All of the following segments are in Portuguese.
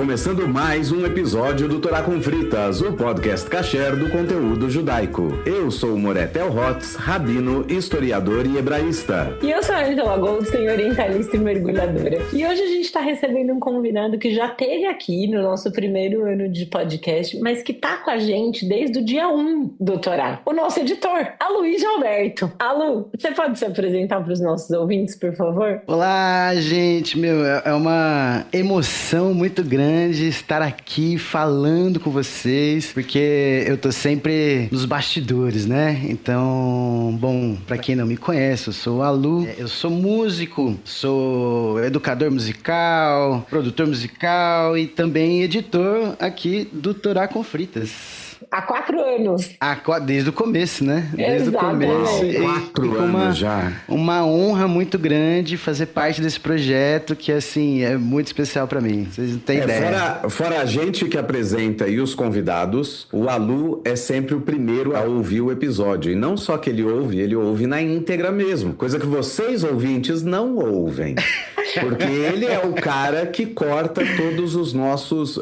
começando mais um episódio do Torá com Fritas, o podcast kasher do conteúdo judaico. Eu sou o Moretel Hotz, rabino, historiador e hebraísta. E eu sou a Angela Goldstein, orientalista e mergulhadora. E hoje a gente está recebendo um convidado que já esteve aqui no nosso primeiro ano de podcast, mas que está com a gente desde o dia 1 do Torá. O nosso editor, Aloysio Alberto. Alu, você pode se apresentar para os nossos ouvintes, por favor? Olá, gente. É uma emoção muito grande estar aqui falando com vocês, porque eu tô sempre nos bastidores, né? Então, bom, pra quem não me conhece, eu sou o Alu, eu sou músico, sou educador musical, produtor musical e também editor aqui do Torá com Fritas. Há 4 anos. Desde o começo, né? Desde Exatamente. o começo. 4 anos já. Uma honra muito grande fazer parte desse projeto que, assim, é muito especial pra mim. Vocês não têm ideia. Fora a gente que apresenta e os convidados, o Alu é sempre o primeiro a ouvir o episódio. E não só que ele ouve na íntegra mesmo. Coisa que vocês, ouvintes, não ouvem. Porque ele é o cara que corta todos os nossos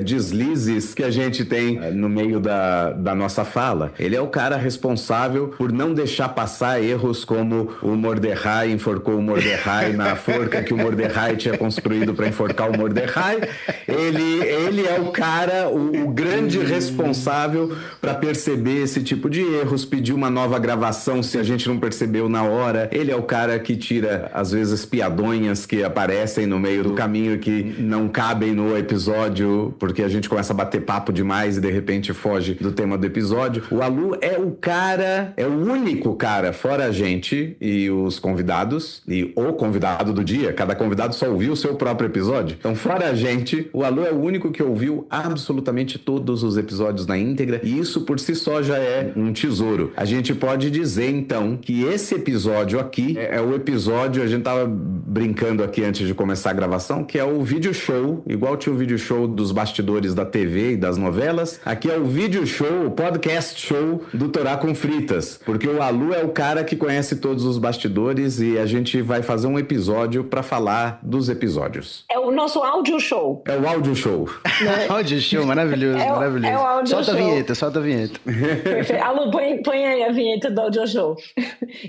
deslizes que a gente tem no meio da nossa fala. Ele é o cara responsável por não deixar passar erros como o Mordecai enforcou o Mordecai na forca que o Mordecai tinha construído para enforcar o Mordecai. Ele é o cara, o grande responsável para perceber esse tipo de erros, pedir uma nova gravação se a gente não percebeu na hora. Ele é o cara que tira, às vezes, piadonhas que aparecem no meio do caminho que não cabem no episódio, porque a gente começa a bater papo demais e de repente foge do tema do episódio. O Alu é o cara, é o único cara, fora a gente e os convidados, e o convidado do dia, cada convidado só ouviu o seu próprio episódio. Então, fora a gente, o Alu é o único que ouviu absolutamente todos os episódios na íntegra, e isso por si só já é um tesouro. A gente pode dizer, então, que esse episódio aqui é o episódio, a gente tava brincando aqui antes de começar a gravação, que é o vídeo show, igual tinha o vídeo show dos bastidores da TV e das novelas, aqui é o vídeo show, o podcast show do Torá com Fritas, porque o Alu é o cara que conhece todos os bastidores e a gente vai fazer um episódio pra falar dos episódios. É o nosso áudio show. É o áudio show. Né? Áudio show, maravilhoso, maravilhoso. É o áudio solta show. Solta a vinheta. Perfeito. Alu, põe aí a vinheta do audio show.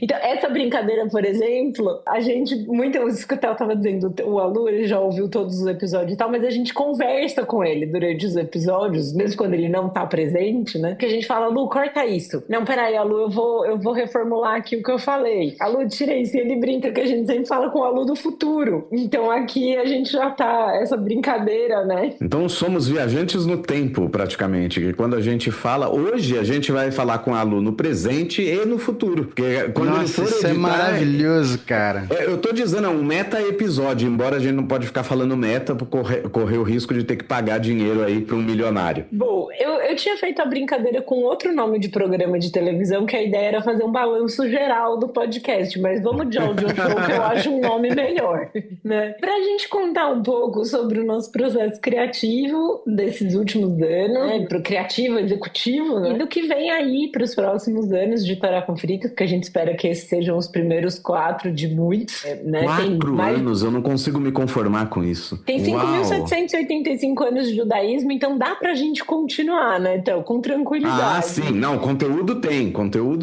Então, essa brincadeira, por exemplo, a gente, isso que eu tava dizendo, o Alu, ele já ouviu todos os episódios e tal, mas a gente conversa com ele durante os episódios, mesmo quando ele não tá presente, né? Que a gente fala, Alu, corta isso. Não, peraí, Alu, eu vou reformular aqui o que eu falei. Alu, tira isso. E ele brinca que a gente sempre fala com o Alu do futuro. Então, aqui a gente já tá, essa brincadeira, né? Então, somos viajantes no tempo, praticamente. Que quando a gente fala, hoje a gente vai falar com o Alu no presente e no futuro. Porque quando ele for isso editar, é maravilhoso, cara. Eu tô dizendo, é um meta-episódio, embora a gente não pode ficar falando meta por correr o risco de ter que pagar dinheiro aí pra um milionário. Bom, eu tinha feito a brincadeira com outro nome de programa de televisão, que a ideia era fazer um balanço geral do podcast, mas vamos de audio show, que eu acho um nome melhor, né? Pra gente contar um pouco sobre o nosso processo criativo desses últimos anos, né? Pro criativo, executivo, né? E do que vem aí pros próximos anos de Torá com Fritas, que a gente espera que esses sejam os primeiros 4 de muitos, né? 4 anos? Eu não consigo me conformar com isso. Tem 5.785 anos de judaísmo, então dá pra gente continuar, né? Então, com tranquilidade. Ah, sim. Não, conteúdo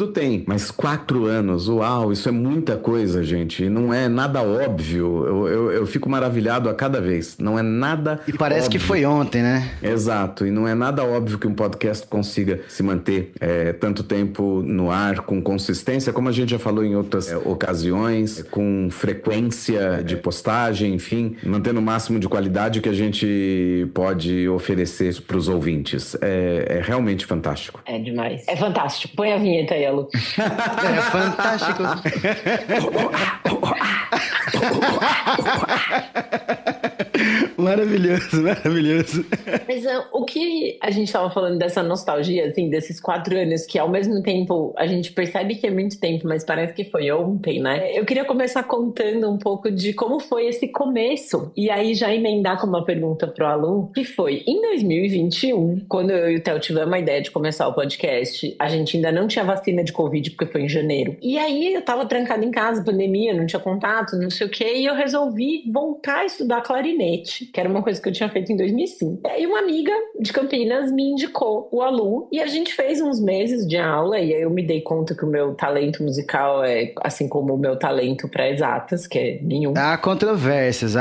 tem. Mas 4 anos, uau, isso é muita coisa, gente. Não é nada óbvio. Eu fico maravilhado a cada vez. Não é nada E parece óbvio. que foi ontem, né? Exato. E não é nada óbvio que um podcast consiga se manter tanto tempo no ar, com consistência, como a gente já falou em outras ocasiões, com frequência de postagem, enfim, mantendo o máximo de qualidade que a gente pode oferecer para os ouvintes. É realmente fantástico. É demais. É fantástico. Põe a vinheta aí, Alu. É fantástico. Maravilhoso. Mas o que a gente estava falando dessa nostalgia, assim, desses 4 anos, que ao mesmo tempo a gente percebe que é muito tempo, mas parece que foi ontem, né? Eu queria começar contando um pouco de como foi esse começo. E aí já emendar com uma pergunta pro Alu, que foi, em 2021, quando eu e o Theo tivemos a ideia de começar o podcast, a gente ainda não tinha vacina de Covid, porque foi em janeiro. E aí eu tava trancada em casa, pandemia, não tinha contato, não sei o quê, e eu resolvi voltar a estudar clarinete. gabinete, que era uma coisa que eu tinha feito em 2005. E aí uma amiga de Campinas me indicou o Alu, e a gente fez uns meses de aula, e aí eu me dei conta que o meu talento musical é assim como o meu talento para exatas, que é nenhum. Há controvérsias.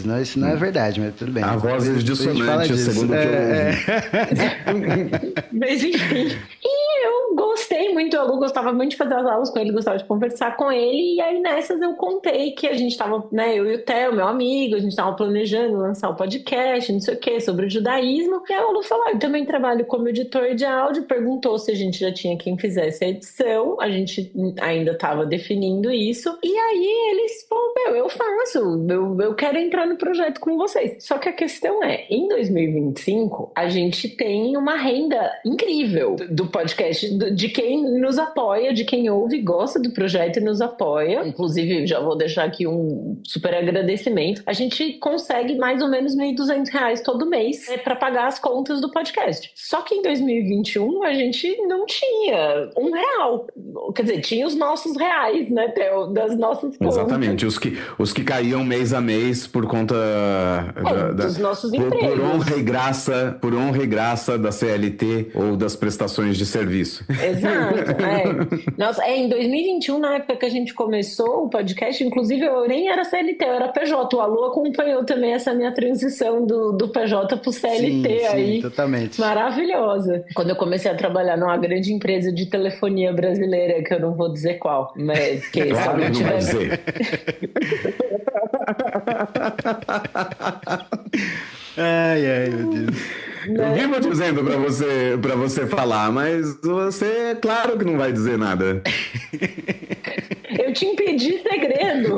Não, isso não é verdade, mas tudo bem. Há vozes dissonantes, segundo o que eu ouvi. Mas enfim. E eu gostei muito do Alu, gostava muito de fazer as aulas com ele, gostava de conversar com ele, e aí nessas eu contei que a gente tava, né, eu e o Theo, meu amigo, a gente tava planejando lançar um podcast, não sei o que, sobre o judaísmo, e aí o Alu falou, eu também trabalho como editor de áudio, perguntou se a gente já tinha quem fizesse a edição, a gente ainda tava definindo isso, e aí eles falaram, eu faço, eu quero entrar no projeto com vocês. Só que a questão é, em 2025, a gente tem uma renda incrível do podcast, de quem nos apoia, de quem ouve, gosta do projeto e nos apoia. Inclusive, já vou deixar aqui um super agradecimento. A gente consegue mais ou menos R$1.200 todo mês para pagar as contas do podcast. Só que em 2021 a gente não tinha R$1. Quer dizer, tinha os nossos reais, né, Theo? Das nossas contas. Exatamente, os que caíam mês a mês por conta dos nossos empregos. Por honra e graça da CLT ou das prestações de serviço. Exato, Nossa, em 2021, na época que a gente começou o podcast, inclusive eu nem era CLT, eu era PJ. O Alu acompanhou também essa minha transição do PJ pro CLT sim, aí. Totalmente. Maravilhosa. Quando eu comecei a trabalhar numa grande empresa de telefonia brasileira, que eu não vou dizer qual, mas que claro, não vai dizer. Ai, meu Deus. Eu vivo dizendo pra você falar, mas você, claro que não vai dizer nada. Eu te impedi segredo.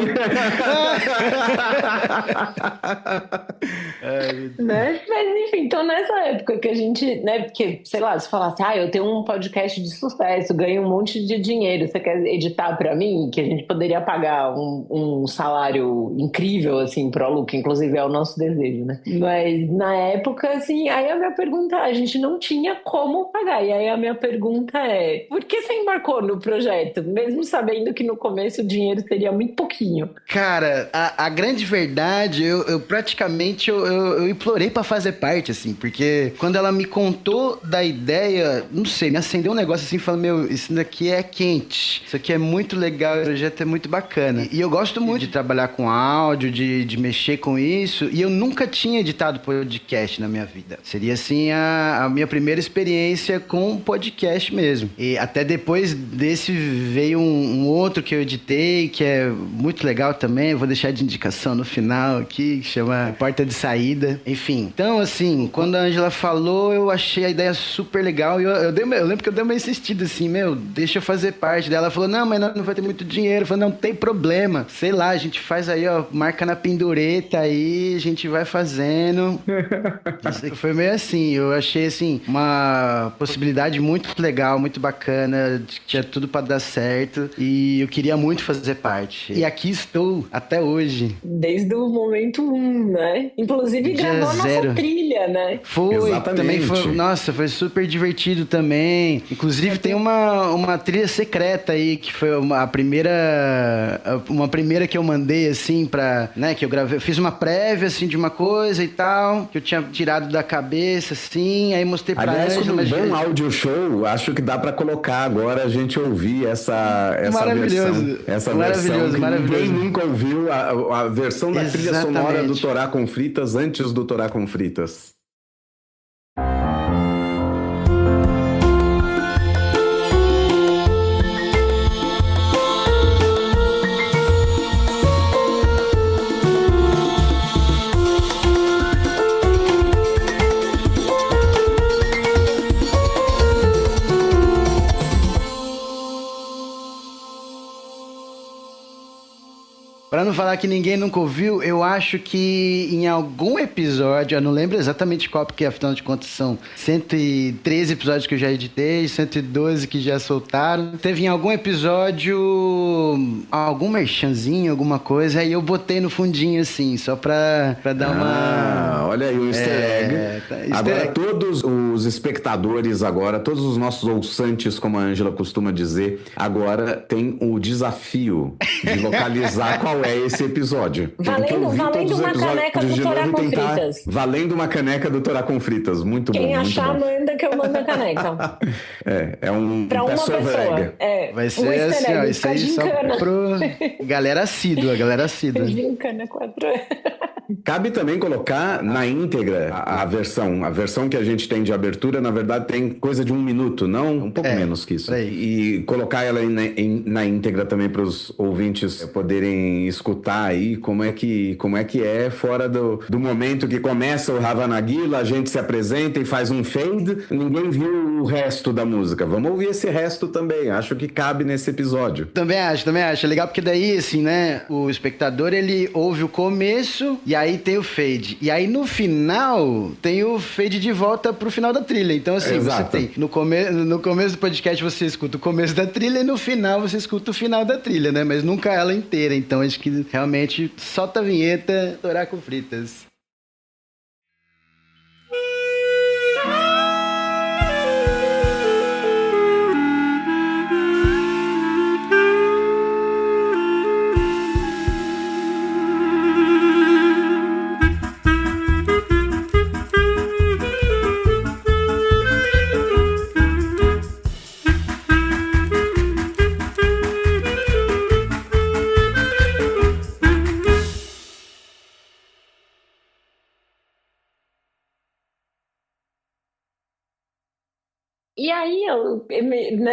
Né? Mas enfim, então nessa época que a gente, né, porque, sei lá, se falasse, eu tenho um podcast de sucesso, ganho um monte de dinheiro, você quer editar pra mim? Que a gente poderia pagar um salário incrível, assim, pro Alu, que inclusive é o nosso desejo, né? Mas na época, assim, aí a minha pergunta, a gente não tinha como pagar, e aí a minha pergunta é, por que você embarcou no projeto, mesmo sabendo que no começo o dinheiro seria muito pouquinho? Cara, a grande verdade, eu praticamente eu implorei pra fazer parte, assim, porque quando ela me contou da ideia, não sei, me acendeu um negócio assim, falando, meu, isso daqui é quente, isso aqui é muito legal, o projeto é muito bacana. E eu gosto muito de trabalhar com áudio, de mexer com isso, e eu nunca tinha editado podcast na minha vida. Seria, assim, a minha primeira experiência com podcast mesmo. E até depois desse veio um outro que eu editei, que é muito legal também, eu vou deixar de indicação no final aqui, que chama Porta de Saída. Enfim, então assim, quando a Ângela falou, eu achei a ideia super legal e eu lembro que eu dei uma insistida assim, meu, deixa eu fazer parte dela. Ela falou, não, mas não vai ter muito dinheiro. Eu falei, não tem problema, sei lá, a gente faz aí, ó, marca na pendureta aí, a gente vai fazendo. Foi meio assim, eu achei assim, uma possibilidade muito legal, muito bacana, tinha tudo pra dar certo e eu queria muito fazer parte. E aqui estou, até hoje. Desde o momento 1, né? Inclusive gravou a nossa trilha, né? Foi, exatamente. Também foi, nossa, foi super divertido também. Inclusive tem uma trilha secreta aí, que foi uma primeira que eu mandei, assim, pra, né, que eu gravei, eu fiz uma prévia, assim, de uma coisa e tal, que eu tinha tirado da cabeça, assim, aí mostrei pra Aliás, Ângela. como um bom áudio show, acho que dá pra colocar agora a gente ouvir essa versão. Essa versão que ninguém nunca ouviu, a versão da trilha sonora do Torá com Fritas antes do Torá com Fritas. Pra não falar que ninguém nunca ouviu, eu acho que em algum episódio, eu não lembro exatamente qual, porque afinal de contas são 113 episódios que eu já editei, 112 que já soltaram. Teve em algum episódio algum merchanzinho, alguma coisa, aí eu botei no fundinho assim, só pra dar uma Olha aí o easter egg. Agora egg. todos os espectadores agora, todos os nossos ouçantes, como a Ângela costuma dizer, agora tem o desafio de localizar qual é esse episódio. Valendo uma caneca do Torá com fritas. Valendo uma caneca do Torá com fritas. Muito bom. Quem muito achar, bom. manda que eu mando a caneca. É um pra uma pessoa. Vai ser assim, ó, isso aí só pro galera assídua, Gincana 4. Cabe também colocar na íntegra a versão que a gente tem de abertura, na verdade tem coisa de 1 minuto, não? Um pouco menos que isso. E colocar ela na íntegra também para os ouvintes poderem escutar aí como é que é fora do momento que começa o Ravanagila, a gente se apresenta e faz um fade, ninguém viu o resto da música. Vamos ouvir esse resto também, acho que cabe nesse episódio. Também acho. É legal porque daí, assim, né, o espectador, ele ouve o começo e aí tem o fade. E aí no final tem o fade de volta pro final da trilha. Então, assim, Exato. Você tem no começo do podcast você escuta o começo da trilha e no final você escuta o final da trilha, né? Mas nunca ela inteira. Então acho que realmente solta a vinheta, Torá com fritas. E aí,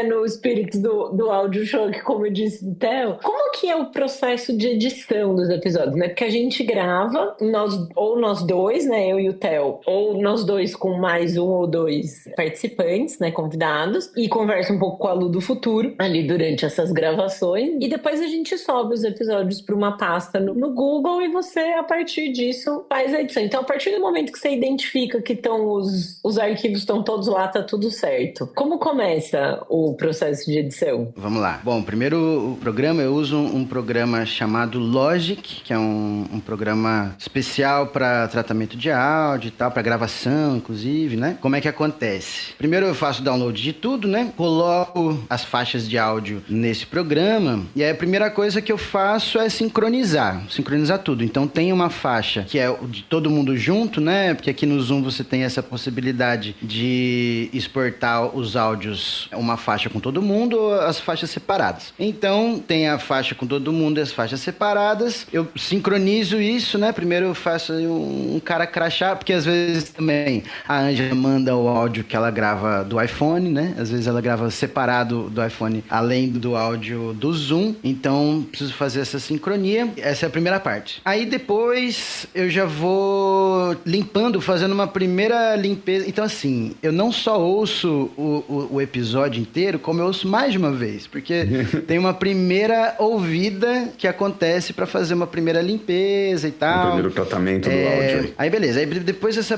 no espírito do áudio show, que como eu disse, Theo, como que é o processo de edição dos episódios, né? Porque a gente grava, nós dois, né, eu e o Theo, ou nós dois com mais 1 ou 2 participantes, né, convidados, e conversa um pouco com a Lu do futuro, ali durante essas gravações, e depois a gente sobe os episódios para uma pasta no Google e você, a partir disso, faz a edição. Então, a partir do momento que você identifica que os arquivos estão todos lá, tá tudo certo. Como começa o processo de edição? Vamos lá. Bom, primeiro o programa, eu uso um programa chamado Logic, que é um programa especial para tratamento de áudio e tal, para gravação, inclusive, né? Como é que acontece? Primeiro eu faço download de tudo, né? Coloco as faixas de áudio nesse programa e aí a primeira coisa que eu faço é sincronizar tudo. Então tem uma faixa que é de todo mundo junto, né? Porque aqui no Zoom você tem essa possibilidade de exportar os áudios, uma faixa com todo mundo ou as faixas separadas. Então, tem a faixa com todo mundo e as faixas separadas. Eu sincronizo isso, né? Primeiro eu faço um cara crachá, porque às vezes também a Ângela manda o áudio que ela grava do iPhone, né? Às vezes ela grava separado do iPhone, além do áudio do Zoom. Então, preciso fazer essa sincronia. Essa é a primeira parte. Aí depois eu já vou limpando, fazendo uma primeira limpeza. Então, assim, eu não só ouço o episódio inteiro, como eu ouço mais de uma vez, porque tem uma primeira ouvida que acontece para fazer uma primeira limpeza e tal. O primeiro tratamento do áudio. Aí beleza, aí depois desse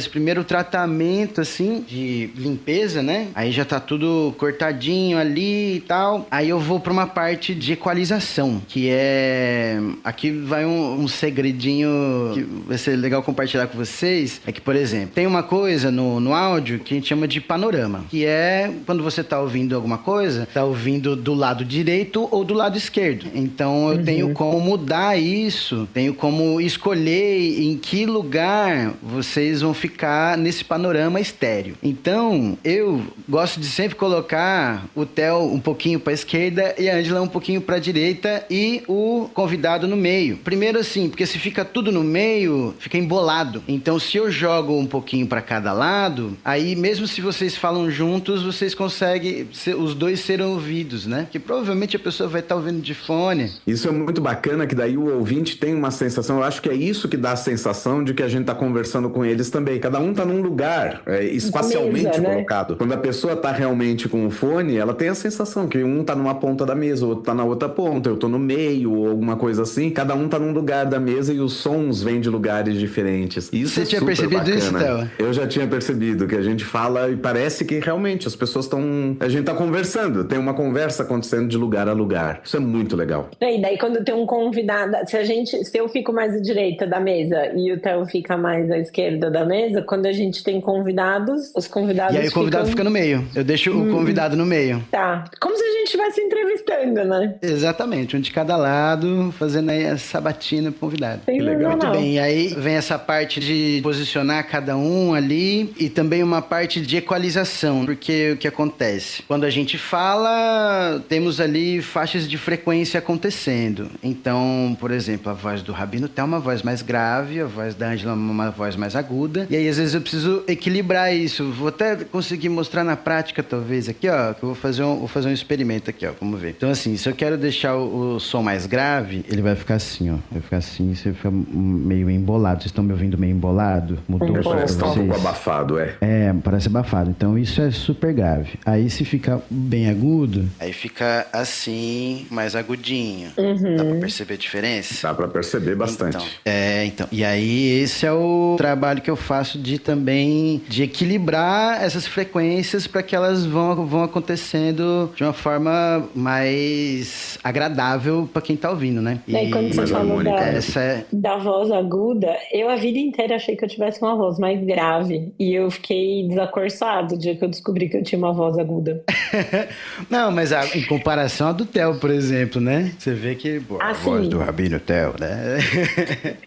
primeiro tratamento assim de limpeza, né? Aí já tá tudo cortadinho ali e tal. Aí eu vou para uma parte de equalização, que é... Aqui vai um segredinho que vai ser legal compartilhar com vocês. É que, por exemplo, tem uma coisa no áudio que a gente chama de panorama, que é quando você tá ouvindo alguma coisa, tá ouvindo do lado direito ou do lado esquerdo. Então eu tenho como mudar isso, tenho como escolher em que lugar vocês vão ficar nesse panorama estéreo. Então eu gosto de sempre colocar o Theo um pouquinho para a esquerda e a Ângela um pouquinho para a direita e o convidado no meio. Primeiro assim, porque se fica tudo no meio, fica embolado. Então se eu jogo um pouquinho para cada lado, aí mesmo se vocês falam juntos, vocês conseguem os dois serem ouvidos, né? Que provavelmente a pessoa vai estar ouvindo de fone. Isso é muito bacana, que daí o ouvinte tem uma sensação, eu acho que é isso que dá a sensação de que a gente tá conversando com eles também. Cada um tá num lugar, espacialmente mesa, né? Colocado. Quando a pessoa tá realmente com o fone, ela tem a sensação que um tá numa ponta da mesa, o outro tá na outra ponta, eu tô no meio, ou alguma coisa assim. Cada um tá num lugar da mesa e os sons vêm de lugares diferentes. Isso Você tinha percebido bacana. Isso, Theo? Eu já tinha percebido que a gente fala e parece que realmente as pessoas estão... A gente tá conversando, tem uma conversa acontecendo de lugar a lugar. Isso é muito legal. E daí quando tem um convidado, se eu fico mais à direita da mesa e o Theo fica mais à esquerda da mesa, quando a gente tem convidados, os convidados E aí o convidado fica no meio. Eu deixo o convidado no meio. Tá. Como se a gente estivesse entrevistando, né? Exatamente, um de cada lado, fazendo aí a sabatina pro convidado. Que legal. Muito bem, e aí vem essa parte de posicionar cada um ali e também uma parte de equalização, porque o que acontece? Quando a gente fala, temos ali faixas de frequência acontecendo. Então, por exemplo, a voz do Rabino tem uma voz mais grave, a voz da Ângela uma voz mais aguda, e aí às vezes eu preciso equilibrar isso. Vou até conseguir mostrar na prática, talvez, aqui, ó, que eu vou fazer um experimento aqui, ó, vamos ver. Então, assim, se eu quero deixar o som mais grave, ele vai ficar assim, ó. Vai ficar assim, você fica meio embolado. Vocês estão me ouvindo meio embolado? Mudou pra Parece vocês? um pouco abafado, é. É, parece abafado. Então, isso é super grave. Aí, se fica bem agudo, aí fica assim, mais agudinho. Dá pra perceber a diferença? Dá pra perceber bastante. Então. E aí, esse é o trabalho que eu faço de equilibrar essas frequências para que elas vão acontecendo de uma forma mais agradável para quem tá ouvindo, né? E aí, quando você falou essa da voz aguda, eu a vida inteira achei que eu tivesse uma voz mais grave. E eu fiquei desacorçado o dia que eu descobri que eu tinha uma voz aguda. Não, mas em comparação à do Theo, por exemplo, né? Você vê que a voz do Rabino Theo, né?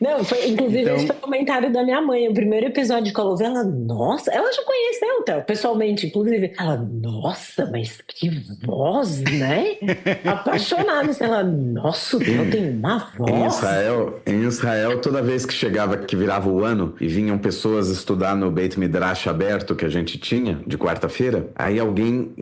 Não, inclusive então... esse foi o comentário da minha mãe. O primeiro episódio que ela ouviu, nossa, ela já conheceu o Theo, pessoalmente, inclusive. Ela, nossa, mas que voz, né? Apaixonada, assim, ela, nossa, o Theo tem uma voz. Em Israel, toda vez que chegava, que virava o ano e vinham pessoas estudar no Beit Midrash aberto que a gente tinha, de quarta-feira, aí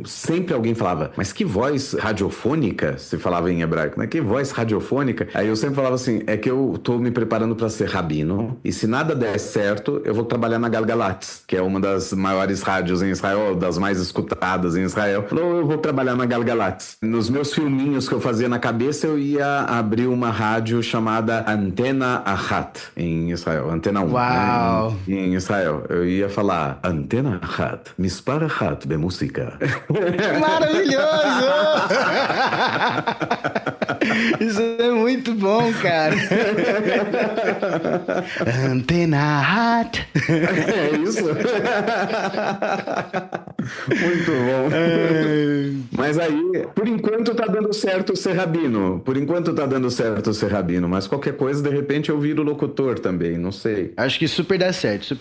sempre alguém falava, mas que voz radiofônica, se falava em hebraico, né? Que voz radiofônica? Aí eu sempre falava assim, é que eu tô me preparando para ser rabino, e se nada der certo, eu vou trabalhar na Galgalatz, que é uma das maiores rádios em Israel, das mais escutadas em Israel. Eu vou trabalhar na Galgalatz. Nos meus filminhos que eu fazia na cabeça, eu ia abrir uma rádio chamada Antena Achat, em Israel. Antena 1. Uau! Né? Em Israel. Eu ia falar Antena Achat, Mispar Achat de música. Maravilhoso! Isso é muito bom, cara. Antena Hat. É isso? Muito bom. Mas aí, por enquanto tá dando certo ser rabino. Mas qualquer coisa, de repente, eu viro locutor também, não sei. Acho que super dá certo.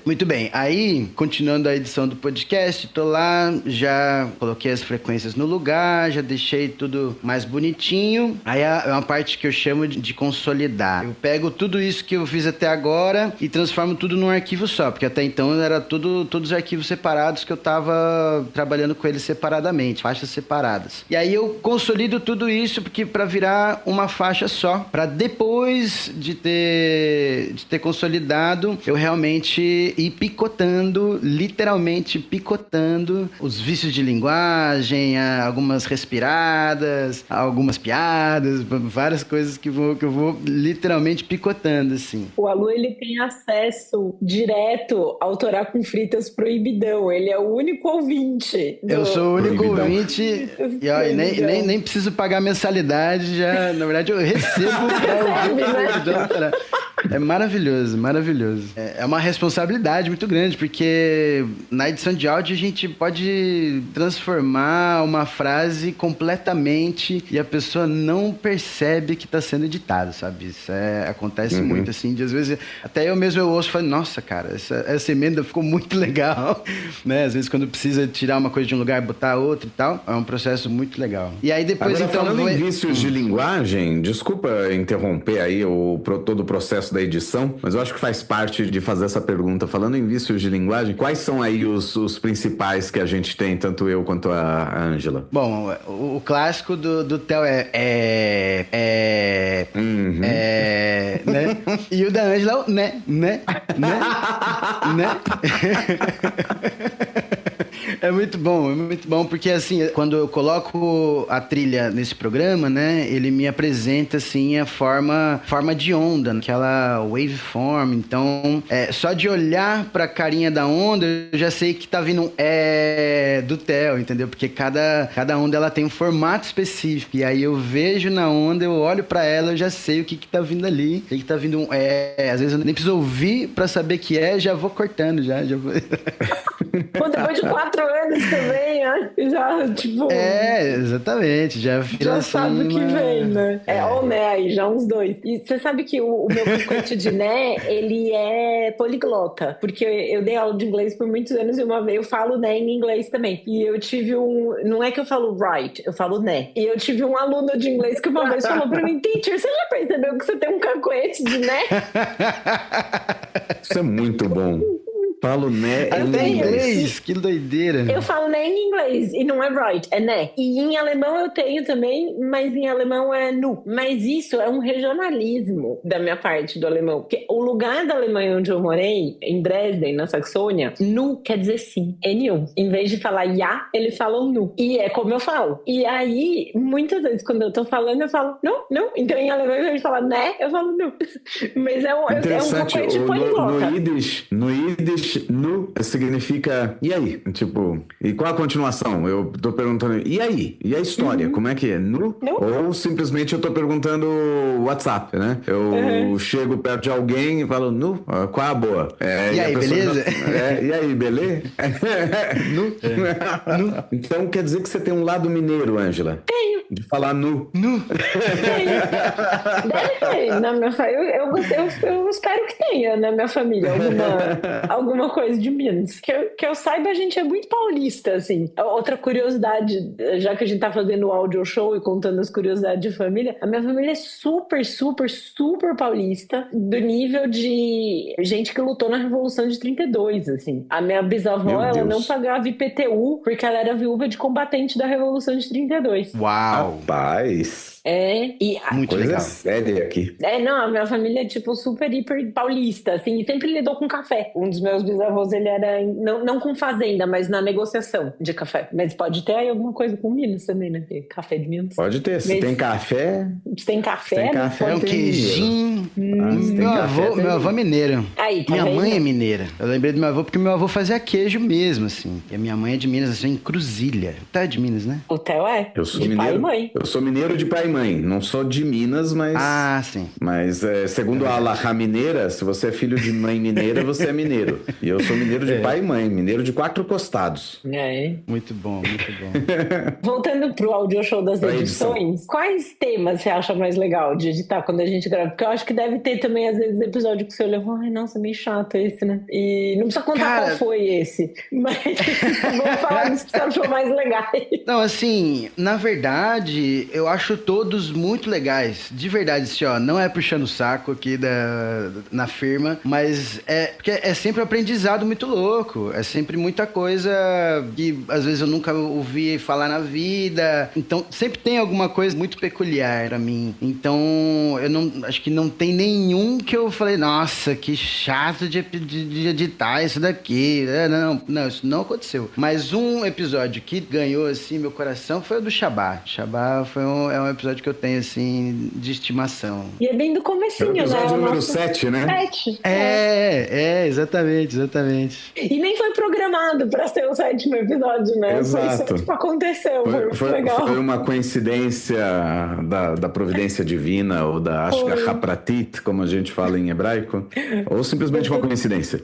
Muito bem, aí, continuando a edição do podcast, tô lá, já coloquei as frequências no lugar, já deixei tudo mais bonitinho. Aí é uma parte que eu chamo de consolidar. Eu pego tudo isso que eu fiz até agora e transformo tudo num arquivo só, porque até então era todos os arquivos separados que eu tava trabalhando com eles separadamente, faixas separadas. E aí eu consolido tudo isso porque para virar uma faixa só, para depois de ter consolidado, eu realmente ir picotando, literalmente picotando os vícios de linguagem, algumas respiradas, algumas piadas, várias coisas que eu vou literalmente picotando, assim. O Alu, ele tem acesso direto ao Torá com Fritas Proibidão. Ele é o único ouvinte. Eu sou o único Proibidão. Ouvinte e nem preciso pagar mensalidade, já, na verdade eu recebo pra ouvir o Proibidão. É maravilhoso. É uma responsabilidade muito grande, porque na edição de áudio a gente pode transformar uma frase completamente e a pessoa não percebe que está sendo editado, sabe? Isso acontece muito, assim, de às vezes até eu mesmo ouço e falo, nossa, cara, essa emenda ficou muito legal, né? Às vezes quando precisa tirar uma coisa de um lugar e botar outra e tal, é um processo muito legal. E aí depois, agora, então... falando em vícios de linguagem, desculpa interromper aí todo o processo da edição, mas eu acho que faz parte de fazer essa pergunta. Falando em vícios de linguagem, quais são aí os principais que a gente tem, tanto eu quanto a Ângela? Bom, o clássico do Theo né? E o da Ângela é o né. É muito bom, porque assim, quando eu coloco a trilha nesse programa, né, ele me apresenta, assim, a forma de onda, aquela waveform, então, só de olhar pra carinha da onda, eu já sei que tá vindo um do Theo, entendeu? Porque cada onda, ela tem um formato específico, e aí eu vejo na onda, eu olho pra ela, eu já sei o que tá vindo ali, sei que tá vindo um às vezes eu nem preciso ouvir pra saber que já vou cortando, já vou... Pô, depois de 4 anos também, né? Já, tipo... exatamente, já vira Já assim sabe o que vem, né? Ou né, aí, já uns dois. E você sabe que o meu pacote de né, ele é poliglota, porque eu dei aula de inglês por muitos anos e uma vez eu falo né em inglês também. E eu tive não é que eu falo right, eu falo né. E eu tive um aluno de inglês que uma vez falou pra mim, teacher, você já percebeu que você tem um cacoete de né? Isso é muito bom. Falo né em inglês. Que doideira. Eu falo né em inglês e não é right, é né. E em alemão eu tenho também, mas em alemão é nu. Mas isso é um regionalismo da minha parte do alemão. Porque o lugar da Alemanha onde eu morei, em Dresden, na Saxônia, nu quer dizer sim, N-U. Em vez de falar ja, eles falam nu. E é como eu falo. E aí, muitas vezes, quando eu tô falando, eu falo não, não. Então em alemão, a gente fala né, eu falo nu. Mas é um cacoete poliglota. No Yiddish, nu significa e aí? Tipo, e qual a continuação? Eu tô perguntando, e aí? E a história? Como é que é? Nu? Ou simplesmente eu tô perguntando WhatsApp, né? Eu chego perto de alguém e falo, nu? Qual a boa? E aí, beleza? E aí, beleza? Nu? Nu? Então quer dizer que você tem um lado mineiro, Ângela? Tenho. De falar nu? Nu? Deve ter. Na minha família, eu espero que tenha na minha família alguma coisa de Minas. Que eu saiba, a gente é muito paulista, assim. Outra curiosidade, já que a gente tá fazendo o audio show e contando as curiosidades de família, a minha família é super, super, super paulista, do nível de gente que lutou na Revolução de 32, assim. A minha bisavó, ela não pagava IPTU porque ela era viúva de combatente da Revolução de 32. Uau! Rapaz! Muito coisa legal. séria aqui. Não, a minha família é tipo super, hiper paulista, assim, e sempre lidou com café. Um dos meus bisavós, ele era, não com fazenda, mas na negociação de café. Mas pode ter aí alguma coisa com Minas também, né? Café de Minas. Pode ter, se tem café... Se tem café, tem né? café, Um queijinho. Meu avô é mineiro. Aí, tá minha vendo? mãe é mineira. Eu lembrei do meu avô porque meu avô fazia queijo mesmo, assim. E a minha mãe é de Minas, assim, em Cruzilha. Tá de Minas, né? O Theo é. Eu sou de mineiro. pai e mãe. Eu sou mineiro de pai e mãe. Não sou de Minas, mas... Ah, sim. Mas, segundo a Alahá mineira, se você é filho de mãe mineira, você é mineiro. E eu sou mineiro de pai e mãe. Mineiro de 4 costados. Muito bom, muito bom. Voltando pro audio show das edições, quais temas você acha mais legal de editar quando a gente grava? Porque eu acho que deve ter também, às vezes, episódio que você olha e fala, ai, nossa, meio chato esse, né? E não precisa contar qual foi esse. Mas vamos falar dos que você achou mais legais. Não, assim, na verdade, eu acho todos muito legais. De verdade, assim, ó, não é puxando o saco aqui na firma, mas porque é sempre um aprendizado muito louco. É sempre muita coisa que, às vezes, eu nunca ouvi falar na vida. Então, sempre tem alguma coisa muito peculiar pra mim. Então, eu acho que não tem nenhum que eu falei, nossa, que chato de editar isso daqui. Não, isso não aconteceu. Mas um episódio que ganhou, assim, meu coração foi o do Shabá. Shabá é um episódio que eu tenho, assim, de estimação. E é bem do comecinho, né? É o episódio número 7, né? 7. Exatamente. E nem foi programado pra ser o 7º episódio, né? Exato. Foi, tipo, aconteceu. Foi legal. Foi uma coincidência da providência divina, ou da Ashgaha Pratit, como a gente fala em hebraico, ou simplesmente uma coincidência.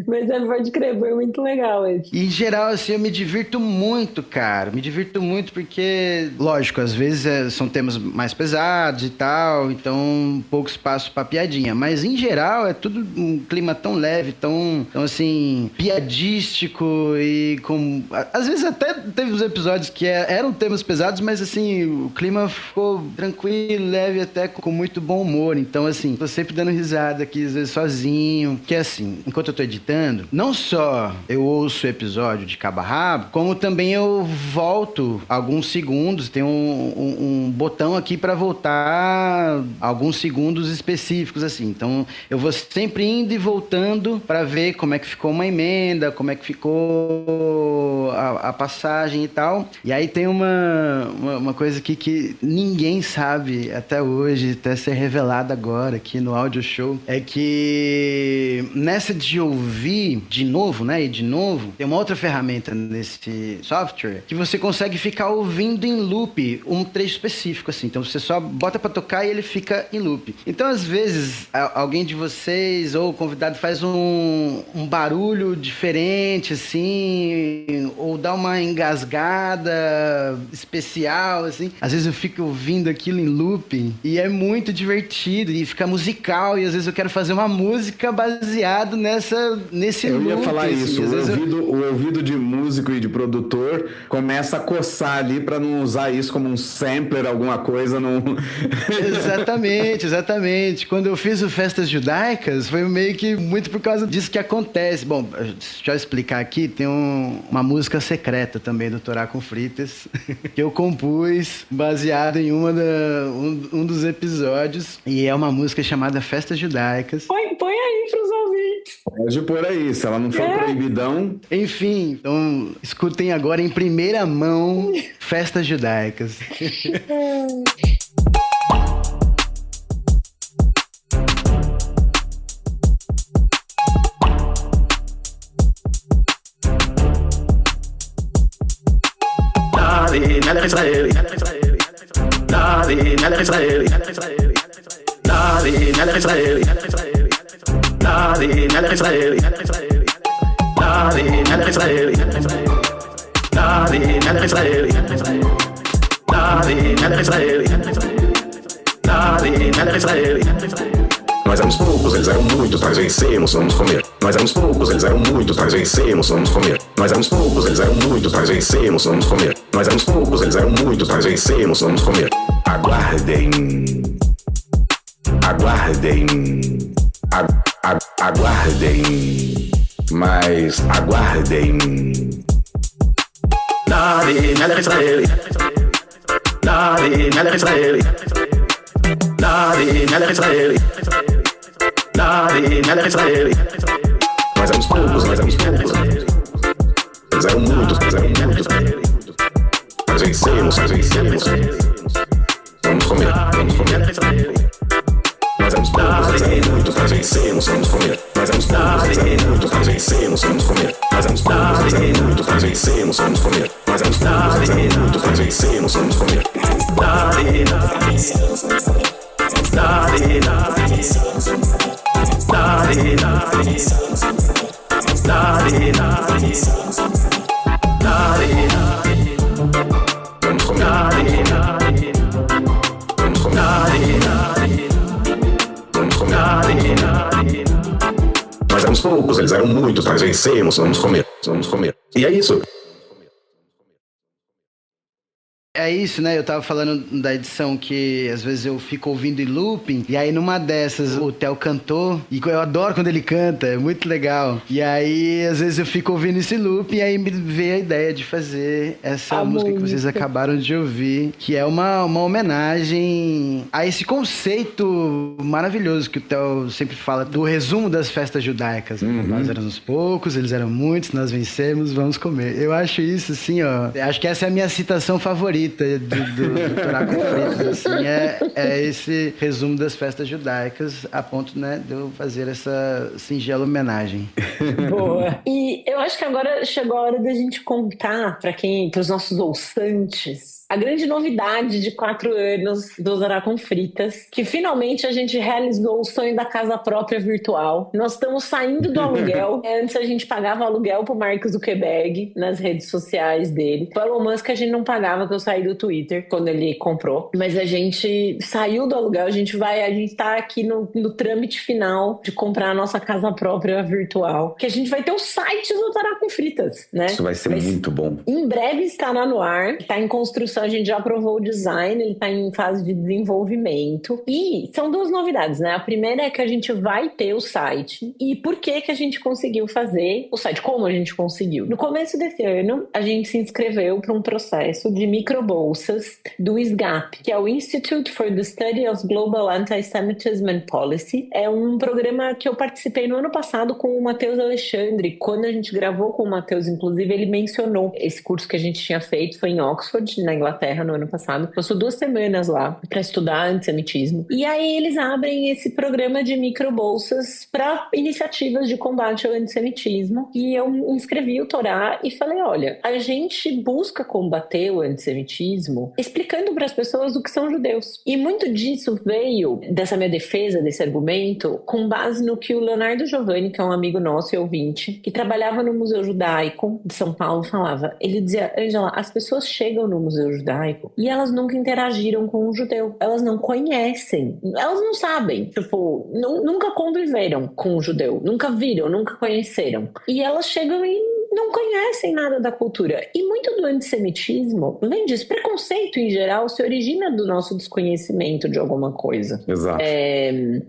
Mas pode crer, foi muito legal esse. E, em geral, assim, eu me divirto muito, cara. Me divirto muito porque, lógico, às vezes são temas mais pesados e tal, então pouco espaço pra piadinha. Mas, em geral, é tudo um clima tão leve, tão assim, piadístico e com... Às vezes até teve uns episódios que eram temas pesados, mas, assim, o clima ficou tranquilo, leve, até com muito bom humor. Então, assim, tô sempre dando risada aqui, às vezes sozinho. Que, assim, enquanto eu tô editando, não só eu ouço o episódio de cabo a rabo, como também eu volto alguns segundos, tem um botão aqui para voltar alguns segundos específicos, assim. Então, eu vou sempre indo e voltando para ver como é que ficou uma emenda, como é que ficou a passagem e tal. E aí tem uma coisa aqui que ninguém sabe até hoje, até ser revelada agora aqui no Audio Show, é que nessa de ouvir de novo, né, e de novo, tem uma outra ferramenta nesse software que você consegue ficar ouvindo em loop um trecho específico, assim. Então você só bota pra tocar e ele fica em loop. Então às vezes alguém de vocês ou o convidado faz um barulho diferente, assim, ou dá uma engasgada especial, assim. Às vezes eu fico ouvindo aquilo em loop e é muito divertido e fica musical, e às vezes eu quero fazer uma música baseado nesse loop. Eu ia falar assim. isso, o ouvido de músico e de produtor começa a coçar ali pra não usar isso como um sampler, alguma coisa, não... Exatamente. Quando eu fiz o Festas Judaicas, foi meio que muito por causa disso que acontece. Bom, deixa eu explicar aqui, tem uma música secreta também do Torá com Fritas, que eu compus baseado em um dos episódios, e é uma música chamada Festas Judaicas. Põe aí pros ouvintes. Pode pôr aí, se ela não for proibidão... Enfim, então escutem agora em primeira mão Festas Judaicas. מלך ישראל, דוד מלך ישראל, דוד מלך ישראל, דוד מלך ישראל, דוד מלך ישראל, דוד מלך ישראל, דוד מלך ישראל, דוד מלך ישראל. Nós éramos poucos, eles eram muitos, nós vencemos, vamos comer. Nós éramos poucos, eles eram muitos, nós vencemos, vamos comer. Nós éramos poucos, eles eram muitos, nós vencemos, vamos comer. Nós éramos poucos, eles eram muitos, nós vencemos, vamos comer. Aguardem. Aguardem. Aguardem. Mas aguardem. Davi, Melech Israel. Davi, Melech Israel. Davi, Melech Israel. Davi, Melech Israel. Nós éramos poucos, nós éramos poucos. Eles eram muitos, nós éramos muitos. Nós vencemos, nós vencemos. Vamos comer, vamos comer. Nós éramos poucos, eles eram muitos, nós vencemos, vamos comer. Nós éramos poucos, eles eram muitos, nós vencemos, vamos comer. Nós éramos poucos, eles eram muitos, nós vencemos, vamos comer. Nós éramos poucos, eles eram muitos, nós vencemos, vamos comer. Davi, Davi, Davi, Davi, Davi, vamos comer. Vamos comer. Nós éramos poucos, eles eram muitos, nós vencemos, vamos comer, vamos comer. E é isso. É isso, né? Eu tava falando da edição que às vezes eu fico ouvindo em looping, e aí numa dessas o Theo cantou, e eu adoro quando ele canta, é muito legal. E aí às vezes eu fico ouvindo esse looping, e aí me veio a ideia de fazer essa música que vocês acabaram de ouvir, que é uma homenagem a esse conceito maravilhoso que o Theo sempre fala, do resumo das festas judaicas. Nós éramos poucos, eles eram muitos, nós vencemos, vamos comer. Eu acho isso assim, ó, acho que essa é a minha citação favorita do Torá com Fritas, assim, é esse resumo das festas judaicas, a ponto, né, de eu fazer essa singela homenagem. Boa. E eu acho que agora chegou a hora da gente contar para os nossos ouçantes, a grande novidade de 4 anos do Torá com Fritas, que finalmente a gente realizou o sonho da casa própria virtual. Nós estamos saindo do aluguel. Antes a gente pagava aluguel pro Mark Zuckerberg nas redes sociais dele. O Elon Musk a gente não pagava, que eu saí do Twitter quando ele comprou. Mas a gente saiu do aluguel, a gente tá aqui no trâmite final de comprar a nossa casa própria virtual. Que a gente vai ter o site do Torá com Fritas, né? Isso vai ser muito bom. Em breve estará no ar, tá em construção a gente já aprovou o design, ele está em fase de desenvolvimento. E são duas novidades, né? A primeira é que a gente vai ter o site. E por que a gente conseguiu fazer o site? Como a gente conseguiu? No começo desse ano, a gente se inscreveu para um processo de microbolsas do SGAP, que é o Institute for the Study of Global Anti-Semitism and Policy. É um programa que eu participei no ano passado com o Matheus Alexandre. Quando a gente gravou com o Matheus, inclusive, ele mencionou esse curso que a gente tinha feito, foi em Oxford, na Inglaterra, no ano passado. Passou 2 semanas lá para estudar antissemitismo. E aí eles abrem esse programa de microbolsas para iniciativas de combate ao antissemitismo. E eu inscrevi o Torá e falei, olha, a gente busca combater o antissemitismo explicando para as pessoas o que são judeus. E muito disso veio dessa minha defesa, desse argumento, com base no que o Leonardo Giovanni, que é um amigo nosso e ouvinte, que trabalhava no Museu Judaico de São Paulo, falava. Ele dizia, Ângela, as pessoas chegam no Museu Judaico e elas nunca interagiram com um judeu. Elas não conhecem. Elas não sabem. Tipo, nunca conviveram com um judeu. Nunca viram, nunca conheceram. E elas chegam e não conhecem nada da cultura. E muito do antissemitismo vem disso. Preconceito, em geral, se origina do nosso desconhecimento de alguma coisa. Exato.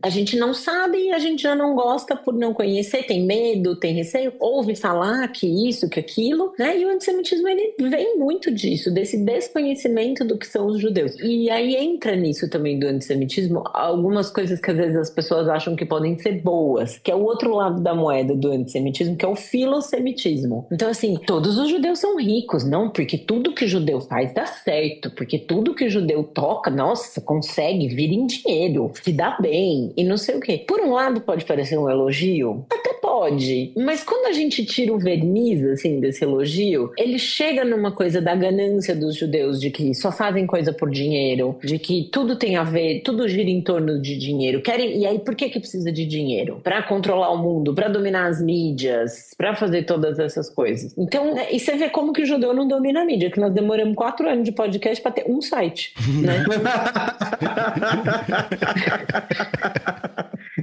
A gente não sabe, a gente já não gosta por não conhecer, tem medo, tem receio, ouve falar que isso, que aquilo, né? E o antissemitismo, ele vem muito disso, desse desconhecimento do que são os judeus. E aí entra nisso também do antissemitismo algumas coisas que às vezes as pessoas acham que podem ser boas, que é o outro lado da moeda do antissemitismo, que é o filosemitismo. Então, assim, todos os judeus são ricos, não, porque tudo que o judeu faz dá certo, porque tudo que o judeu toca, nossa, consegue, vira em dinheiro, se dá bem, e não sei o quê. Por um lado, pode parecer um elogio, até pode, mas quando a gente tira o verniz, assim, desse elogio, ele chega numa coisa da ganância dos judeus, de que só fazem coisa por dinheiro, de que tudo tem a ver, tudo gira em torno de dinheiro. E aí, por que precisa de dinheiro? Pra controlar o mundo, pra dominar as mídias, pra fazer todas essas coisas. Então, e você vê como que o judeu não domina a mídia, que nós demoramos 4 anos de podcast pra ter um site, né?